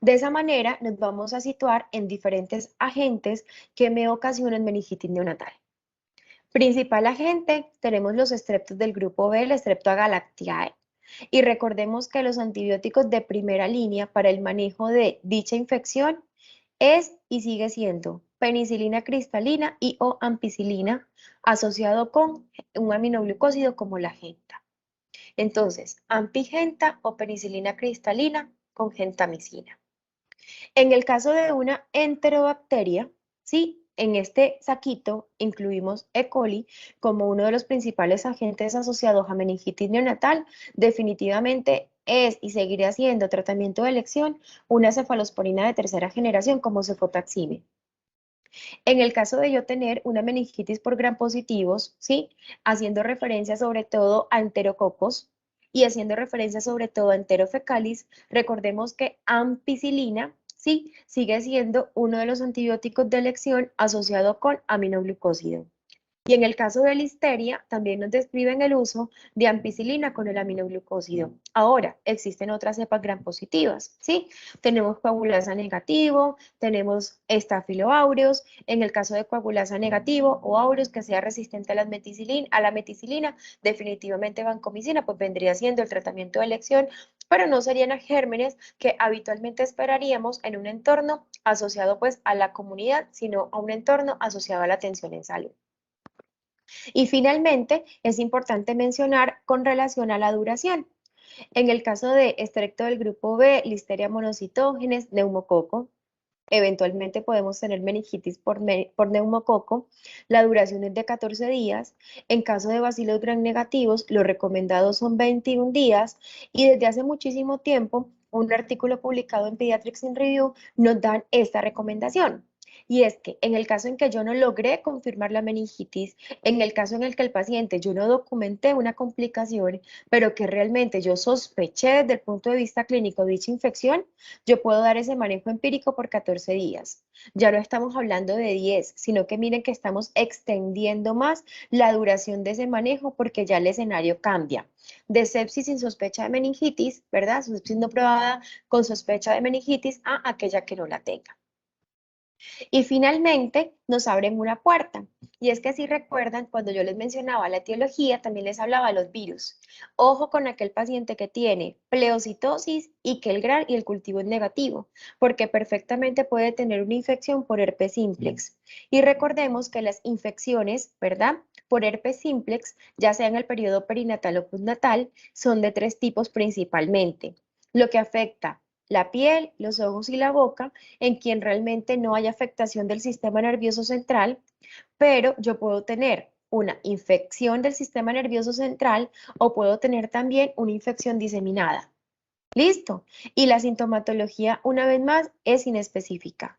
De esa manera nos vamos a situar en diferentes agentes que me ocasionan meningitis neonatal. Principal agente, tenemos los estreptos del grupo B, el Streptogalactiae. Y recordemos que los antibióticos de primera línea para el manejo de dicha infección es y sigue siendo penicilina cristalina y o ampicilina asociado con un aminoglucósido como la genta. Entonces, ampigenta o penicilina cristalina con gentamicina. En el caso de una enterobacteria, ¿sí? En este saquito incluimos E. coli como uno de los principales agentes asociados a meningitis neonatal. Definitivamente es y seguirá siendo tratamiento de elección una cefalosporina de tercera generación como cefotaxime. En el caso de yo tener una meningitis por gram positivos, ¿sí? Haciendo referencia sobre todo a enterococos y haciendo referencia sobre todo a enterofecalis, recordemos que ampicilina, ¿sí? Sigue siendo uno de los antibióticos de elección asociado con aminoglucósido. Y en el caso de listeria, también nos describen el uso de ampicilina con el aminoglucósido. Ahora, existen otras cepas gram positivas, ¿sí? Tenemos coagulasa negativo, tenemos estafilo aureus. En el caso de coagulasa negativo o aureus que sea resistente a la meticilina, definitivamente vancomicina, pues vendría siendo el tratamiento de elección, pero no serían gérmenes que habitualmente esperaríamos en un entorno asociado pues a la comunidad, sino a un entorno asociado a la atención en salud. Y finalmente, es importante mencionar con relación a la duración. En el caso de estrepto del grupo B, Listeria monocytogenes, neumococo, eventualmente podemos tener meningitis por neumococo, la duración es de 14 días. En caso de bacilos gram negativos, los recomendados son 21 días y desde hace muchísimo tiempo, un artículo publicado en Pediatrics in Review nos dan esta recomendación. Y es que en el caso en que yo no logré confirmar la meningitis, en el caso en el que el paciente yo no documenté una complicación, pero que realmente yo sospeché desde el punto de vista clínico dicha infección, yo puedo dar ese manejo empírico por 14 días. Ya no estamos hablando de 10, sino que miren que estamos extendiendo más la duración de ese manejo porque ya el escenario cambia. De sepsis sin sospecha de meningitis, ¿verdad? Sepsis no probada con sospecha de meningitis a aquella que no la tenga. Y finalmente nos abren una puerta. Y es que si recuerdan, cuando yo les mencionaba la etiología, también les hablaba de los virus. Ojo con aquel paciente que tiene pleocitosis y que el GRAN y el cultivo es negativo, porque perfectamente puede tener una infección por herpes simplex. Y recordemos que las infecciones, ¿verdad? Por herpes simplex, ya sea en el periodo perinatal o postnatal, son de 3 tipos principalmente. Lo que afecta la piel, los ojos y la boca, en quien realmente no hay afectación del sistema nervioso central, pero yo puedo tener una infección del sistema nervioso central o puedo tener también una infección diseminada. ¿Listo? Y la sintomatología, una vez más, es inespecífica.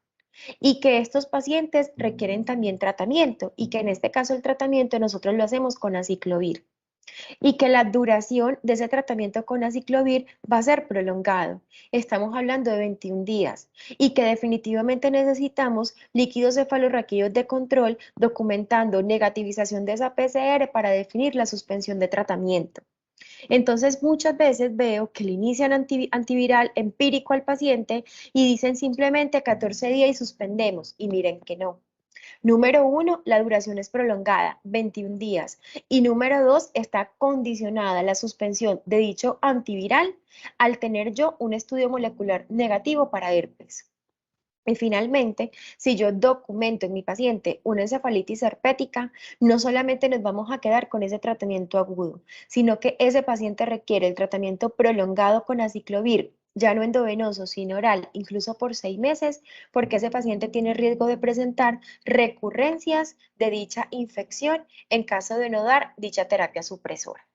Y que estos pacientes requieren también tratamiento y que en este caso el tratamiento nosotros lo hacemos con aciclovir y que la duración de ese tratamiento con aciclovir va a ser prolongado. Estamos hablando de 21 días y que definitivamente necesitamos líquidos cefalorraquídeos de control documentando negativización de esa PCR para definir la suspensión de tratamiento. Entonces, muchas veces veo que le inician antiviral empírico al paciente y dicen simplemente 14 días y suspendemos. Y miren que no. Número 1, la duración es prolongada, 21 días. Y número 2, está condicionada la suspensión de dicho antiviral al tener yo un estudio molecular negativo para herpes. Y finalmente, si yo documento en mi paciente una encefalitis herpética, no solamente nos vamos a quedar con ese tratamiento agudo, sino que ese paciente requiere el tratamiento prolongado con aciclovir, ya no endovenoso, sino oral, incluso por 6 meses, porque ese paciente tiene riesgo de presentar recurrencias de dicha infección en caso de no dar dicha terapia supresora.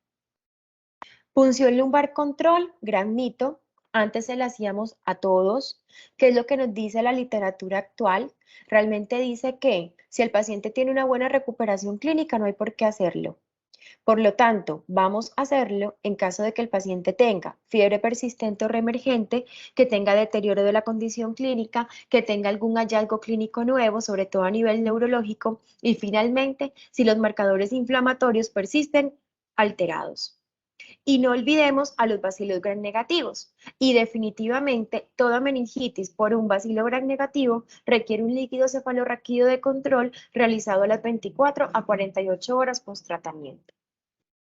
Punción lumbar control, gran mito. Antes se la hacíamos a todos. ¿Qué es lo que nos dice la literatura actual? Realmente dice que si el paciente tiene una buena recuperación clínica, no hay por qué hacerlo. Por lo tanto, vamos a hacerlo en caso de que el paciente tenga fiebre persistente o reemergente, que tenga deterioro de la condición clínica, que tenga algún hallazgo clínico nuevo, sobre todo a nivel neurológico, y finalmente, si los marcadores inflamatorios persisten alterados. Y no olvidemos a los bacilos gram negativos. Y definitivamente toda meningitis por un bacilo gram negativo requiere un líquido cefalorraquídeo de control realizado a las 24 a 48 horas post tratamiento.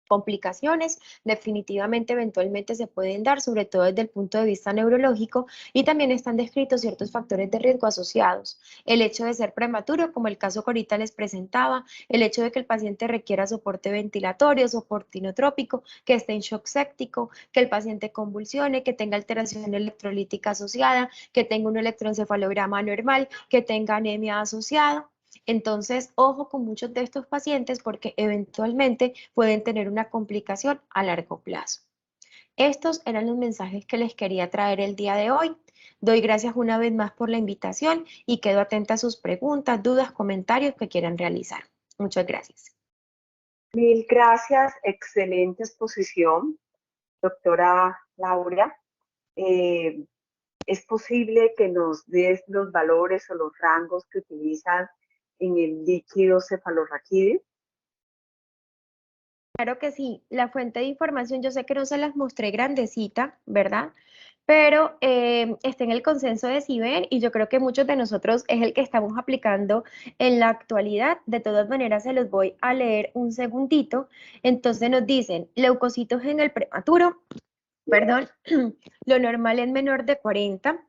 Complicaciones definitivamente eventualmente se pueden dar, sobre todo desde el punto de vista neurológico, y también están descritos ciertos factores de riesgo asociados. El hecho de ser prematuro, como el caso que ahorita les presentaba, el hecho de que el paciente requiera soporte ventilatorio, soporte inotrópico, que esté en shock séptico, que el paciente convulsione, que tenga alteración electrolítica asociada, que tenga un electroencefalograma anormal, que tenga anemia asociada. Entonces, ojo con muchos de estos pacientes porque eventualmente pueden tener una complicación a largo plazo. Estos eran los mensajes que les quería traer el día de hoy. Doy gracias una vez más por la invitación y quedo atenta a sus preguntas, dudas, comentarios que quieran realizar. Muchas gracias. Mil gracias, excelente exposición, doctora Laura. ¿Es posible que nos des los valores o los rangos que utilizan en el líquido cefalorraquídeo? Claro que sí, la fuente de información yo sé que no se las mostré grandecita, ¿verdad? Pero está en el consenso de CIBEN y yo creo que muchos de nosotros es el que estamos aplicando en la actualidad. De todas maneras, se los voy a leer un segundito. Entonces nos dicen, leucocitos en el prematuro, perdón, lo normal es menor de 40.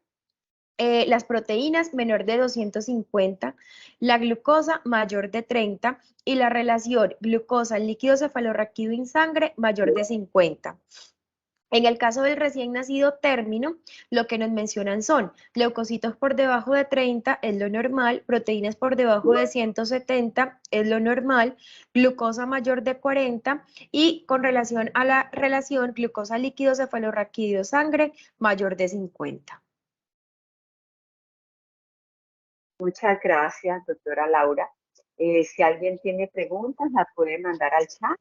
Las proteínas menor de 250, la glucosa mayor de 30 y la relación glucosa líquido cefalorraquídeo en sangre mayor de 50. En el caso del recién nacido término, lo que nos mencionan son leucocitos por debajo de 30 es lo normal, proteínas por debajo de 170 es lo normal, glucosa mayor de 40 y con relación a la relación glucosa líquido cefalorraquídeo sangre mayor de 50. Muchas gracias, doctora Laura. Si alguien tiene preguntas, las puede mandar al chat.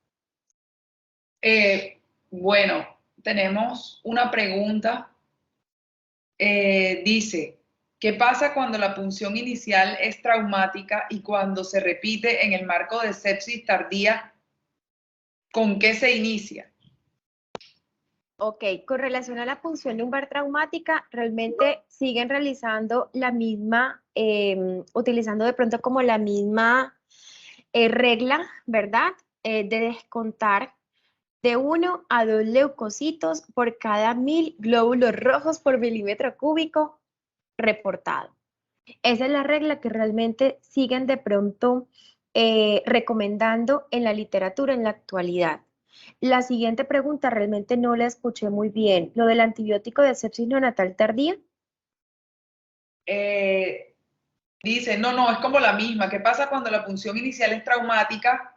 Bueno, tenemos una pregunta. Dice, ¿qué pasa cuando la punción inicial es traumática y cuando se repite en el marco de sepsis tardía? ¿Con qué se inicia? Ok, con relación a la punción lumbar traumática, realmente siguen realizando la misma, utilizando de pronto como la misma regla, ¿verdad? De descontar de 1 a 2 leucocitos por cada 1000 glóbulos rojos por milímetro cúbico reportado. Esa es la regla que realmente siguen de pronto recomendando en la literatura en la actualidad. La siguiente pregunta realmente no la escuché muy bien. ¿Lo del antibiótico de sepsis neonatal tardía? Dice, no, es como la misma. ¿Qué pasa cuando la punción inicial es traumática?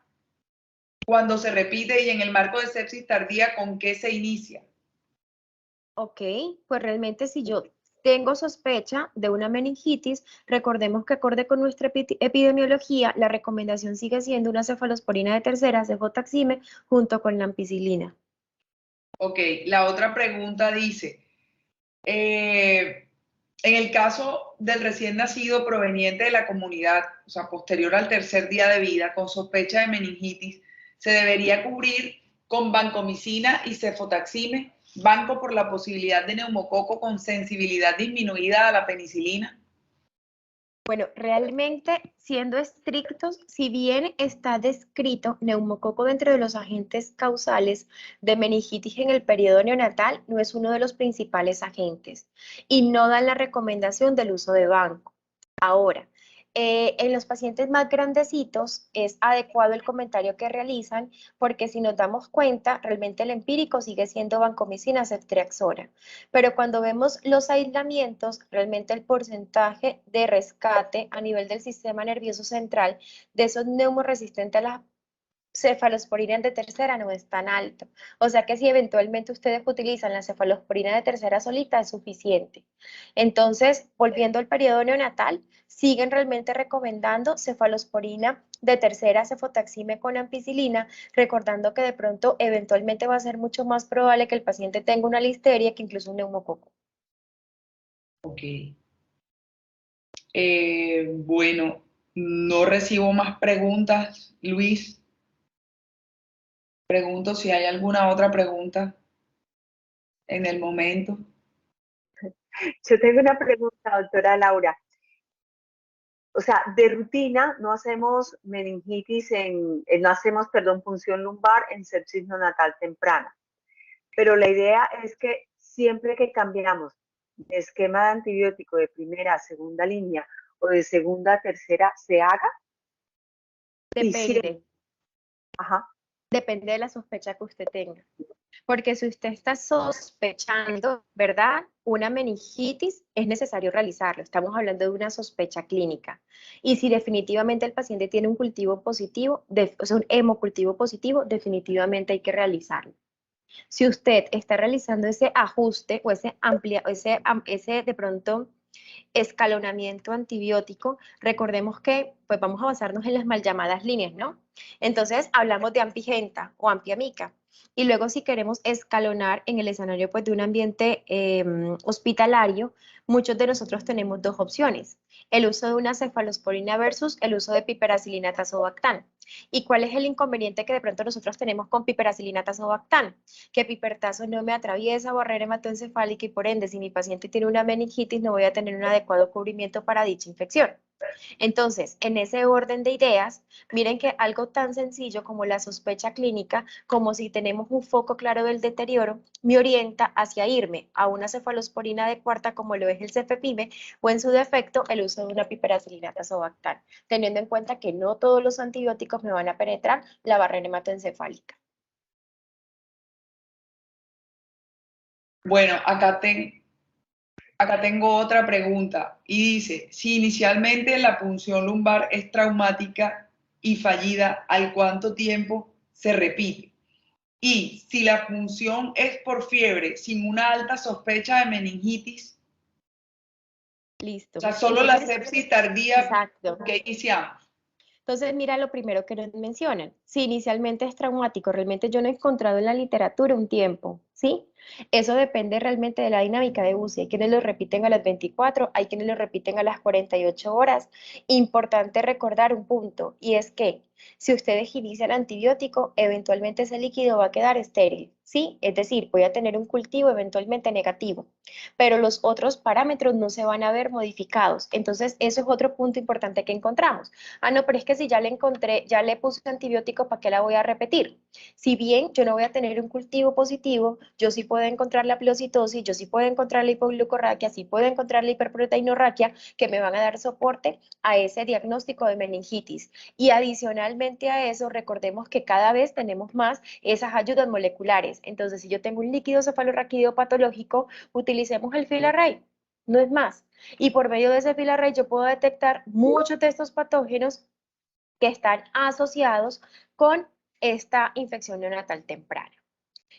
Cuando se repite y en el marco de sepsis tardía, ¿con qué se inicia? Ok, pues realmente si yo tengo sospecha de una meningitis, recordemos que acorde con nuestra epidemiología, la recomendación sigue siendo una cefalosporina de tercera, cefotaxime, junto con la ampicilina. Ok, la otra pregunta dice, en el caso del recién nacido proveniente de la comunidad, o sea, posterior al tercer día de vida, con sospecha de meningitis, ¿se debería cubrir con vancomicina y cefotaxime? Banco por la posibilidad de neumococo con sensibilidad disminuida a la penicilina. Bueno, realmente siendo estrictos, si bien está descrito neumococo dentro de los agentes causales de meningitis en el periodo neonatal, no es uno de los principales agentes y no dan la recomendación del uso de banco. Ahora, en los pacientes más grandecitos es adecuado el comentario que realizan porque si nos damos cuenta, realmente el empírico sigue siendo vancomicina, ceftriaxona. Pero cuando vemos los aislamientos, realmente el porcentaje de rescate a nivel del sistema nervioso central de esos neumoresistentes a la cefalosporina de tercera no es tan alto. O sea que si eventualmente ustedes utilizan la cefalosporina de tercera solita es suficiente. Entonces, volviendo al periodo neonatal, siguen realmente recomendando cefalosporina de tercera, cefotaxime con ampicilina, recordando que de pronto eventualmente va a ser mucho más probable que el paciente tenga una listeria que incluso un neumococo. Ok. Bueno, no recibo más preguntas, Luis. Pregunto si hay alguna otra pregunta en el momento. Yo tengo una pregunta, doctora Laura. O sea, de rutina no hacemos meningitis no hacemos, perdón, punción lumbar en sepsis neonatal temprana. Pero la idea es que siempre que cambiamos de esquema de antibiótico de primera a segunda línea o de segunda a tercera, se haga. Y siempre, Depende, ajá, depende de la sospecha que usted tenga. Porque si usted está sospechando, ¿verdad? Una meningitis, es necesario realizarlo. Estamos hablando de una sospecha clínica. Y si definitivamente el paciente tiene un cultivo positivo, o sea, un hemocultivo positivo, definitivamente hay que realizarlo. Si usted está realizando ese ajuste o ese de pronto escalonamiento antibiótico, recordemos que pues vamos a basarnos en las mal llamadas líneas, ¿no? Entonces hablamos de ampigenta o ampiamica. Y luego si queremos escalonar en el escenario pues, de un ambiente hospitalario, muchos de nosotros tenemos dos opciones. El uso de una cefalosporina versus el uso de piperacilina tazobactam. ¿Y cuál es el inconveniente que de pronto nosotros tenemos con piperacilina tazobactam? Que pipertazo no me atraviesa barrera hematoencefálica y por ende, si mi paciente tiene una meningitis, no voy a tener un adecuado cubrimiento para dicha infección. Entonces, en ese orden de ideas, miren que algo tan sencillo como la sospecha clínica, como si tenemos un foco claro del deterioro, me orienta hacia irme a una cefalosporina de cuarta como lo es el cefepime o en su defecto el uso de una piperacilina tazobactam, teniendo en cuenta que no todos los antibióticos me van a penetrar la barrera hematoencefálica. Bueno, acá tengo otra pregunta y dice, si inicialmente la punción lumbar es traumática y fallida, ¿al cuánto tiempo se repite? Y si la punción es por fiebre sin una alta sospecha de meningitis, o Listo. sea, solo la Entonces, sepsis tardía exacto. que iniciamos. Entonces, mira lo primero que nos mencionan. Si inicialmente es traumático, realmente yo no he encontrado en la literatura un tiempo. ¿sí? Eso depende realmente de la dinámica de UCI. Hay quienes lo repiten a las 24, hay quienes lo repiten a las 48 horas. Importante recordar un punto, y es que si ustedes inician antibiótico, eventualmente ese líquido va a quedar estéril, ¿sí? Es decir, voy a tener un cultivo eventualmente negativo, pero los otros parámetros no se van a ver modificados. Entonces, eso es otro punto importante que encontramos. Ah, no, pero es que si ya le encontré, ya le puse antibiótico, ¿para qué la voy a repetir? Si bien yo no voy a tener un cultivo positivo, yo sí puedo encontrar la pielocitosis, yo sí puedo encontrar la hipoglucorraquia, sí puedo encontrar la hiperproteinorraquia, que me van a dar soporte a ese diagnóstico de meningitis. Y adicionalmente a eso, recordemos que cada vez tenemos más esas ayudas moleculares. Entonces, si yo tengo un líquido cefalorraquídeo patológico, utilicemos el filarray, no es más. Y por medio de ese filarray yo puedo detectar muchos de estos patógenos que están asociados con esta infección neonatal temprana.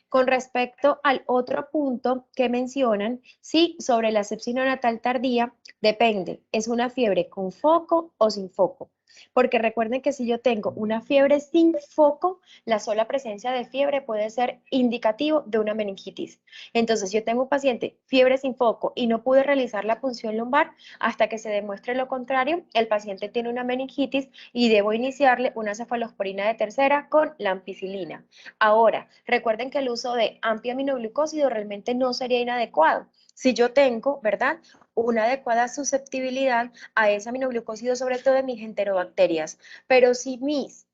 Con respecto al otro punto que mencionan, sí, sobre la sepsis neonatal tardía, depende, ¿es una fiebre con foco o sin foco? Porque recuerden que si yo tengo una fiebre sin foco, la sola presencia de fiebre puede ser indicativo de una meningitis. Entonces, si yo tengo un paciente fiebre sin foco y no pude realizar la punción lumbar hasta que se demuestre lo contrario, el paciente tiene una meningitis y debo iniciarle una cefalosporina de tercera con la ampicilina. Ahora, recuerden que el uso de antiaminoglucósido realmente no sería inadecuado. Si yo tengo, ¿verdad?, una adecuada susceptibilidad a ese aminoglucósido, sobre todo en mis enterobacterias. Pero si mis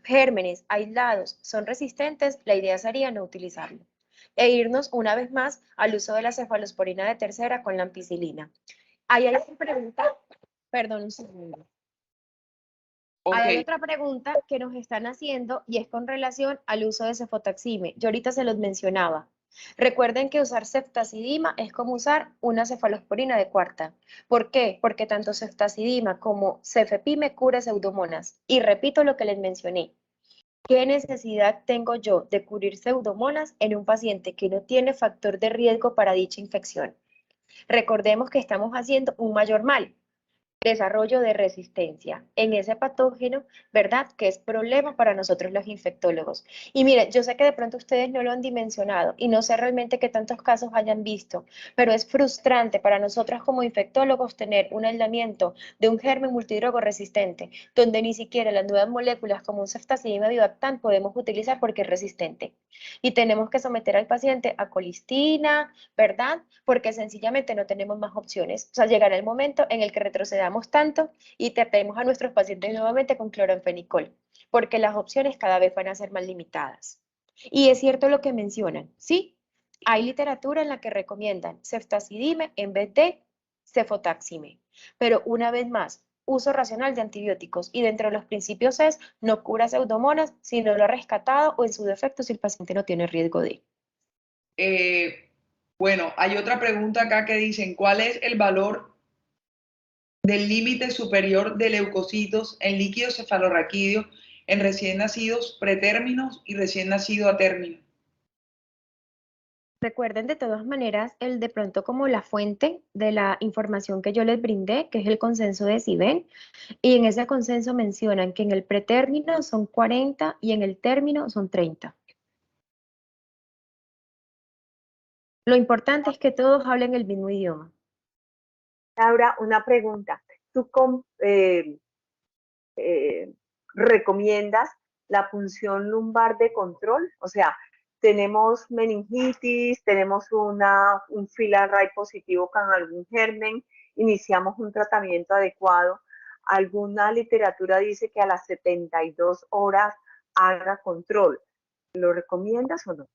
gérmenes aislados son resistentes, la idea sería no utilizarlo. E irnos una vez más al uso de la cefalosporina de tercera con la ampicilina. Ahí hay otra pregunta, perdón un segundo. Hay otra pregunta que nos están haciendo y es con relación al uso de cefotaxime. Yo ahorita se los mencionaba. Recuerden que usar ceftazidima es como usar una cefalosporina de cuarta. ¿Por qué? Porque tanto ceftazidima como cefepime cura pseudomonas. Y repito lo que les mencioné. ¿Qué necesidad tengo yo de cubrir pseudomonas en un paciente que no tiene factor de riesgo para dicha infección? Recordemos que estamos haciendo un mayor mal. Desarrollo de resistencia en ese patógeno, ¿verdad? Que es problema para nosotros los infectólogos. Y mire, yo sé que de pronto ustedes no lo han dimensionado y no sé realmente qué tantos casos hayan visto, pero es frustrante para nosotros como infectólogos tener un aislamiento de un germen multidrogo resistente, donde ni siquiera las nuevas moléculas como un ceftazidima bivactan podemos utilizar porque es resistente. Y tenemos que someter al paciente a colistina, ¿verdad? Porque sencillamente no tenemos más opciones. O sea, llegará el momento en el que retrocedamos tanto y tratemos a nuestros pacientes nuevamente con cloranfenicol, porque las opciones cada vez van a ser más limitadas. Y es cierto lo que mencionan, ¿sí? Hay literatura en la que recomiendan ceftazidime en vez de cefotaxime, pero una vez más, uso racional de antibióticos y dentro de los principios es no cura pseudomonas si no lo ha rescatado o en su defecto si el paciente no tiene riesgo de. Bueno, hay otra pregunta acá que dicen, ¿cuál es el valor del límite superior de leucocitos en líquido cefalorraquídeo en recién nacidos pretérminos y recién nacido a término? Recuerden de todas maneras el de pronto como la fuente de la información que yo les brindé, que es el consenso de CIBEN, y en ese consenso mencionan que en el pretérmino son 40 y en el término son 30. Lo importante es que todos hablen el mismo idioma. Laura, una pregunta. ¿Tú recomiendas la punción lumbar de control? O sea, tenemos meningitis, tenemos un filarray positivo con algún germen, iniciamos un tratamiento adecuado. Alguna literatura dice que a las 72 horas haga control. ¿Lo recomiendas o no?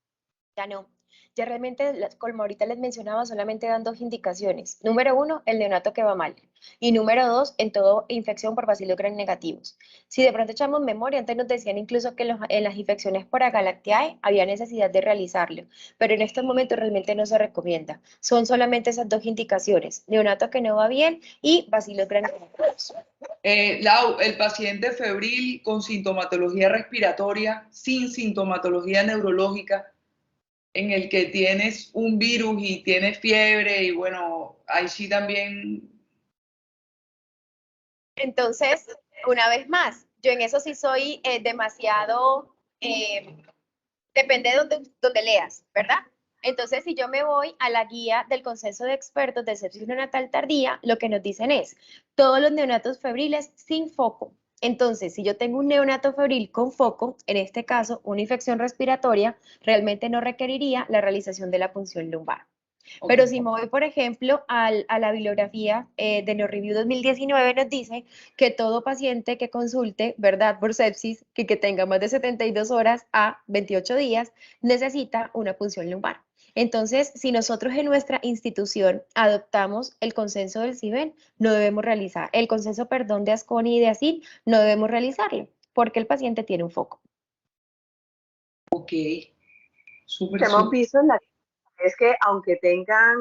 Ya no. Ya realmente, como ahorita les mencionaba, solamente dan dos indicaciones. Número uno, el neonato que va mal. Y número dos, en todo infección por bacillus gram negativos. Si de pronto echamos memoria, antes nos decían incluso que en las infecciones por Agalactiae había necesidad de realizarlo, pero en estos momentos realmente no se recomienda. Son solamente esas dos indicaciones, neonato que no va bien y bacillus gram negativos. Lau, el paciente febril con sintomatología respiratoria, sin sintomatología neurológica, en el que tienes un virus y tienes fiebre y bueno, ahí sí también. Entonces, una vez más, yo en eso sí soy demasiado, depende de donde leas, ¿verdad? Entonces, si yo me voy a la guía del Consenso de Expertos de Sepsis Neonatal Tardía, lo que nos dicen es todos los neonatos febriles sin foco. Entonces, si yo tengo un neonato febril con foco, en este caso una infección respiratoria, realmente no requeriría la realización de la punción lumbar. Pero Ok. si me voy, por ejemplo, a la bibliografía de NeoReview 2019, nos dice que todo paciente que consulte, ¿verdad?, por sepsis, que tenga más de 72 horas a 28 días, necesita una punción lumbar. Entonces, si nosotros en nuestra institución adoptamos el consenso del CIBEN, no debemos realizar, el consenso, perdón, de ASCONI y de ASIL, no debemos realizarlo, porque el paciente tiene un foco. Ok, súper, Hemos súper. visto en la es que aunque tengan,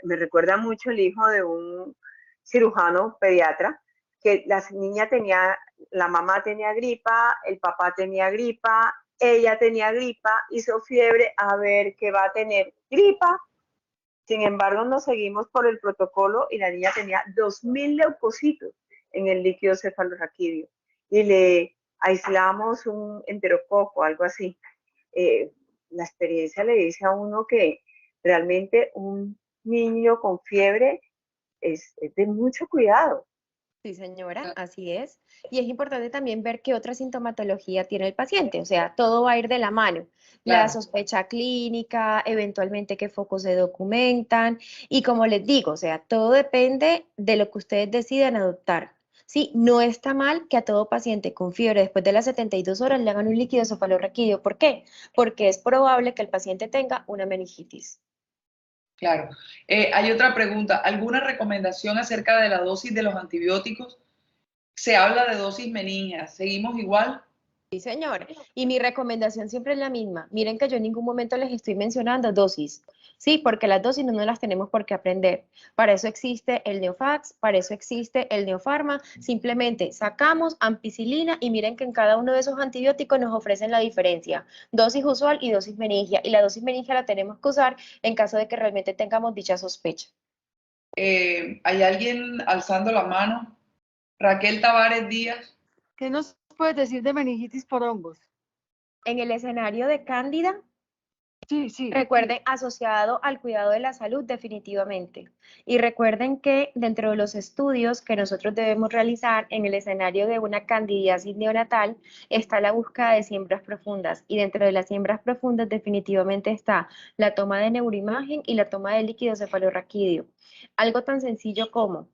me recuerda mucho el hijo de un cirujano pediatra, que la niña tenía, la mamá tenía gripa, el papá tenía gripa, ella tenía gripa, hizo fiebre, a ver qué va a tener gripa. Sin embargo, nos seguimos por el protocolo y la niña tenía 2000 leucocitos en el líquido cefalorraquídeo y le aislamos un enterococo, algo así. Eh, la experiencia le dice a uno que realmente un niño con fiebre es de mucho cuidado. Sí, señora, así es. Y es importante también ver qué otra sintomatología tiene el paciente, o sea, todo va a ir de la mano. La Claro, sospecha clínica, eventualmente qué focos se documentan, y como les digo, o sea, todo depende de lo que ustedes decidan adoptar. Sí, no está mal que a todo paciente con fiebre después de las 72 horas le hagan un líquido cefalorraquídeo. ¿Por qué? Porque es probable que el paciente tenga una meningitis. claro. Hay otra pregunta. ¿Alguna recomendación acerca de la dosis de los antibióticos? Se habla de dosis meningias. ¿Seguimos igual? Sí, señor. Y mi recomendación siempre es la misma. Miren que yo en ningún momento les estoy mencionando dosis. Sí, porque las dosis no nos las tenemos por qué aprender. Para eso existe el Neofax, para eso existe el Neofarma. Simplemente sacamos ampicilina y miren que en cada uno de esos antibióticos nos ofrecen la diferencia. Dosis usual y dosis meningia. Y la dosis meningia la tenemos que usar en caso de que realmente tengamos dicha sospecha. ¿Hay alguien alzando la mano? Raquel Tavares Díaz. ¿Qué nos puedes decir de meningitis por hongos? En el escenario de Cándida, Sí, sí. recuerden, asociado al cuidado de la salud definitivamente. Y recuerden que dentro de los estudios que nosotros debemos realizar en el escenario de una candidiasis neonatal está la búsqueda de siembras profundas. Y dentro de las siembras profundas definitivamente está la toma de neuroimagen y la toma de líquido cefalorraquídeo. Algo tan sencillo como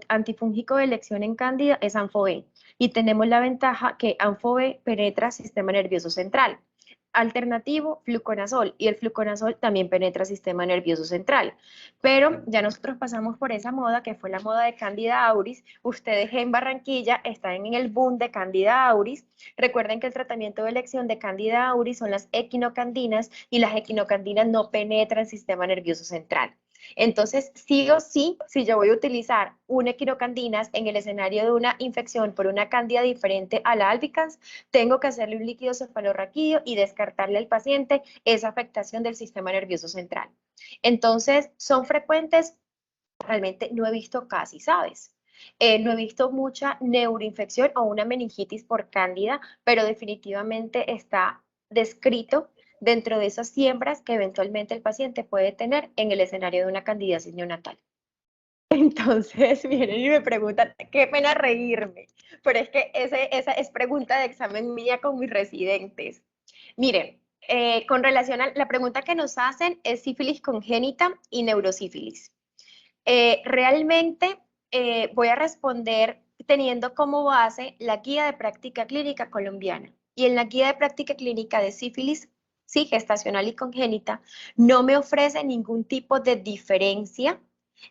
antifúngico de elección en cándida es Anfovén. Y tenemos la ventaja que Anfovén penetra sistema nervioso central. Alternativo, fluconazol, y el fluconazol también penetra el sistema nervioso central. Pero ya nosotros pasamos por esa moda que fue la moda de Candida auris. Ustedes en Barranquilla están en el boom de Candida auris. Recuerden que el tratamiento de elección de Candida auris son las equinocandinas y las equinocandinas no penetran el sistema nervioso central. Entonces, sí o sí, si yo voy a utilizar una equinocandinas en el escenario de una infección por una cándida diferente a la albicans, tengo que hacerle un líquido cefalorraquídeo y descartarle al paciente esa afectación del sistema nervioso central. Entonces, ¿son frecuentes? Realmente no he visto casi, ¿sabes? No he visto mucha neuroinfección o una meningitis por cándida, pero definitivamente está descrito dentro de esas siembras que eventualmente el paciente puede tener en el escenario de una candidiasis neonatal. Entonces vienen y me preguntan, qué pena reírme, pero es que esa es pregunta de examen mía con mis residentes. Miren, con relación a la pregunta que nos hacen es sífilis congénita y neurosífilis. Realmente voy a responder teniendo como base la guía de práctica clínica colombiana. Y en la guía de práctica clínica de sífilis, sí, gestacional y congénita, no me ofrece ningún tipo de diferencia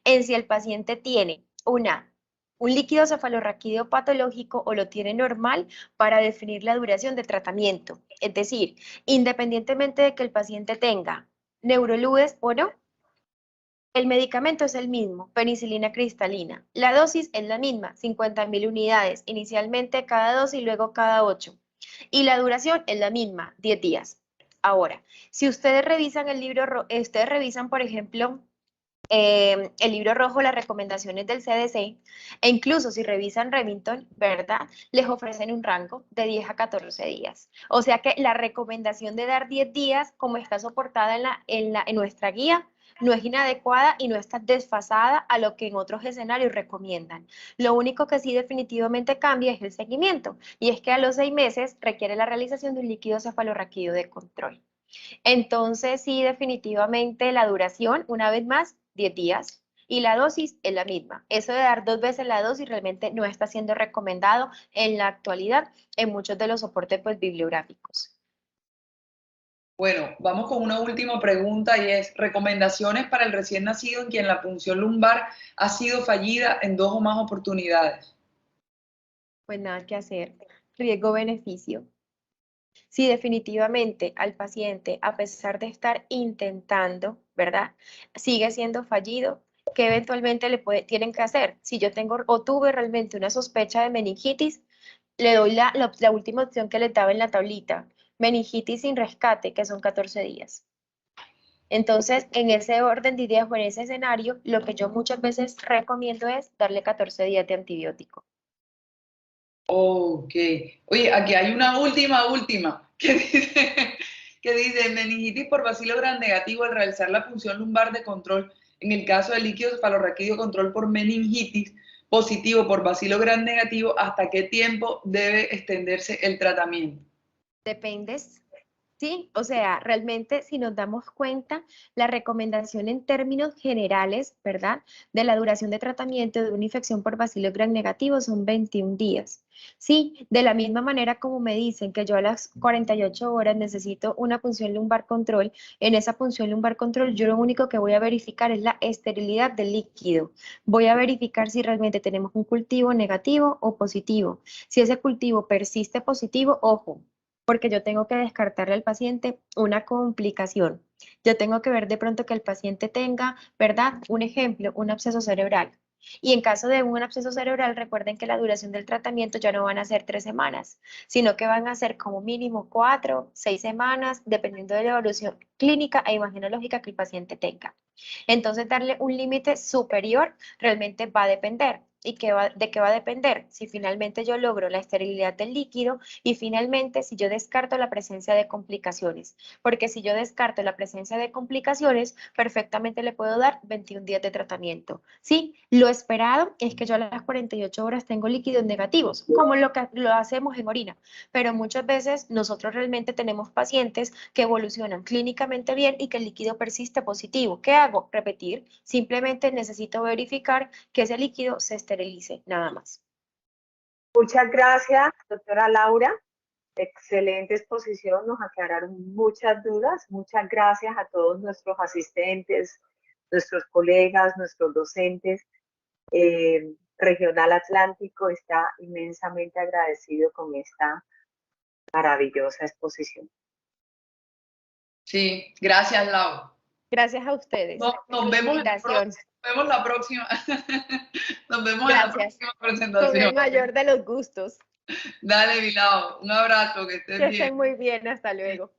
en si el paciente tiene un líquido cefalorraquídeo patológico o lo tiene normal para definir la duración de tratamiento. Es decir, independientemente de que el paciente tenga neuroludes o no, el medicamento es el mismo, penicilina cristalina. La dosis es la misma, 50.000 unidades, inicialmente cada 2 y luego cada 8. Y la duración es la misma, 10 días. Ahora, si ustedes revisan el libro, ustedes revisan, por ejemplo, el libro rojo, las recomendaciones del CDC, e incluso si revisan Remington, ¿verdad? Les ofrecen un rango de 10 a 14 días. O sea que la recomendación de dar 10 días, como está soportada en nuestra guía, no es inadecuada y no está desfasada a lo que en otros escenarios recomiendan. Lo único que sí definitivamente cambia es el seguimiento, y es que a los 6 meses requiere la realización de un líquido cefalorraquídeo de control. Entonces, sí, definitivamente la duración, una vez más, 10 días. Y la dosis es la misma. Eso de dar 2 veces la dosis realmente no está siendo recomendado en la actualidad en muchos de los soportes pues, bibliográficos. Bueno, vamos con una última pregunta y es, recomendaciones para el recién nacido en quien la punción lumbar ha sido fallida en 2 o más oportunidades. Pues nada que hacer. Riesgo-beneficio. Si definitivamente al paciente, a pesar de estar intentando, ¿verdad? Sigue siendo fallido, ¿qué eventualmente tienen que hacer? Si yo tengo o tuve realmente una sospecha de meningitis, le doy la última opción que le daba en la tablita, meningitis sin rescate, que son 14 días. Entonces, en ese orden de ideas o en ese escenario, lo que yo muchas veces recomiendo es darle 14 días de antibiótico. Ok. Oye, aquí hay una última, que dice meningitis por bacilo gram negativo al realizar la punción lumbar de control. En el caso del líquido cefalorraquídeo control por meningitis positivo por bacilo gram negativo, ¿hasta qué tiempo debe extenderse el tratamiento? Dependes. Sí, o sea, realmente si nos damos cuenta, la recomendación en términos generales, ¿verdad? De la duración de tratamiento de una infección por bacilo gram negativo son 21 días. Sí, de la misma manera como me dicen que yo a las 48 horas necesito una punción lumbar control, en esa punción lumbar control yo lo único que voy a verificar es la esterilidad del líquido. Voy a verificar si realmente tenemos un cultivo negativo o positivo. Si ese cultivo persiste positivo, ojo, porque yo tengo que descartarle al paciente una complicación. Yo tengo que ver de pronto que el paciente tenga, ¿verdad? Un ejemplo, un absceso cerebral. Y en caso de un absceso cerebral, recuerden que la duración del tratamiento ya no van a ser 3 semanas, sino que van a ser como mínimo 4, 6 semanas, dependiendo de la evolución clínica e imagenológica que el paciente tenga. Entonces, darle un límite superior realmente va a depender. ¿Y de qué va a depender? Si finalmente yo logro la esterilidad del líquido y finalmente si yo descarto la presencia de complicaciones. Porque si yo descarto la presencia de complicaciones, perfectamente le puedo dar 21 días de tratamiento. Sí, lo esperado es que yo a las 48 horas tengo líquidos negativos, como lo que lo hacemos en orina. Pero muchas veces nosotros realmente tenemos pacientes que evolucionan clínicamente bien y que el líquido persiste positivo. ¿Qué hago? Repetir. Simplemente necesito verificar que ese líquido se esterilice, nada más. Muchas gracias, doctora Laura. Excelente exposición, nos aclararon muchas dudas. Muchas gracias a todos nuestros asistentes, nuestros colegas, nuestros docentes. Regional Atlántico está inmensamente agradecido con esta maravillosa exposición. Sí, gracias, Lau. Gracias a ustedes Nos por la vemos invitación. la próxima. Nos vemos en la Gracias. próxima Con presentación. el mayor de los gustos. Dale, Vilao. Un abrazo, que estés Que bien. estén muy bien. Hasta luego.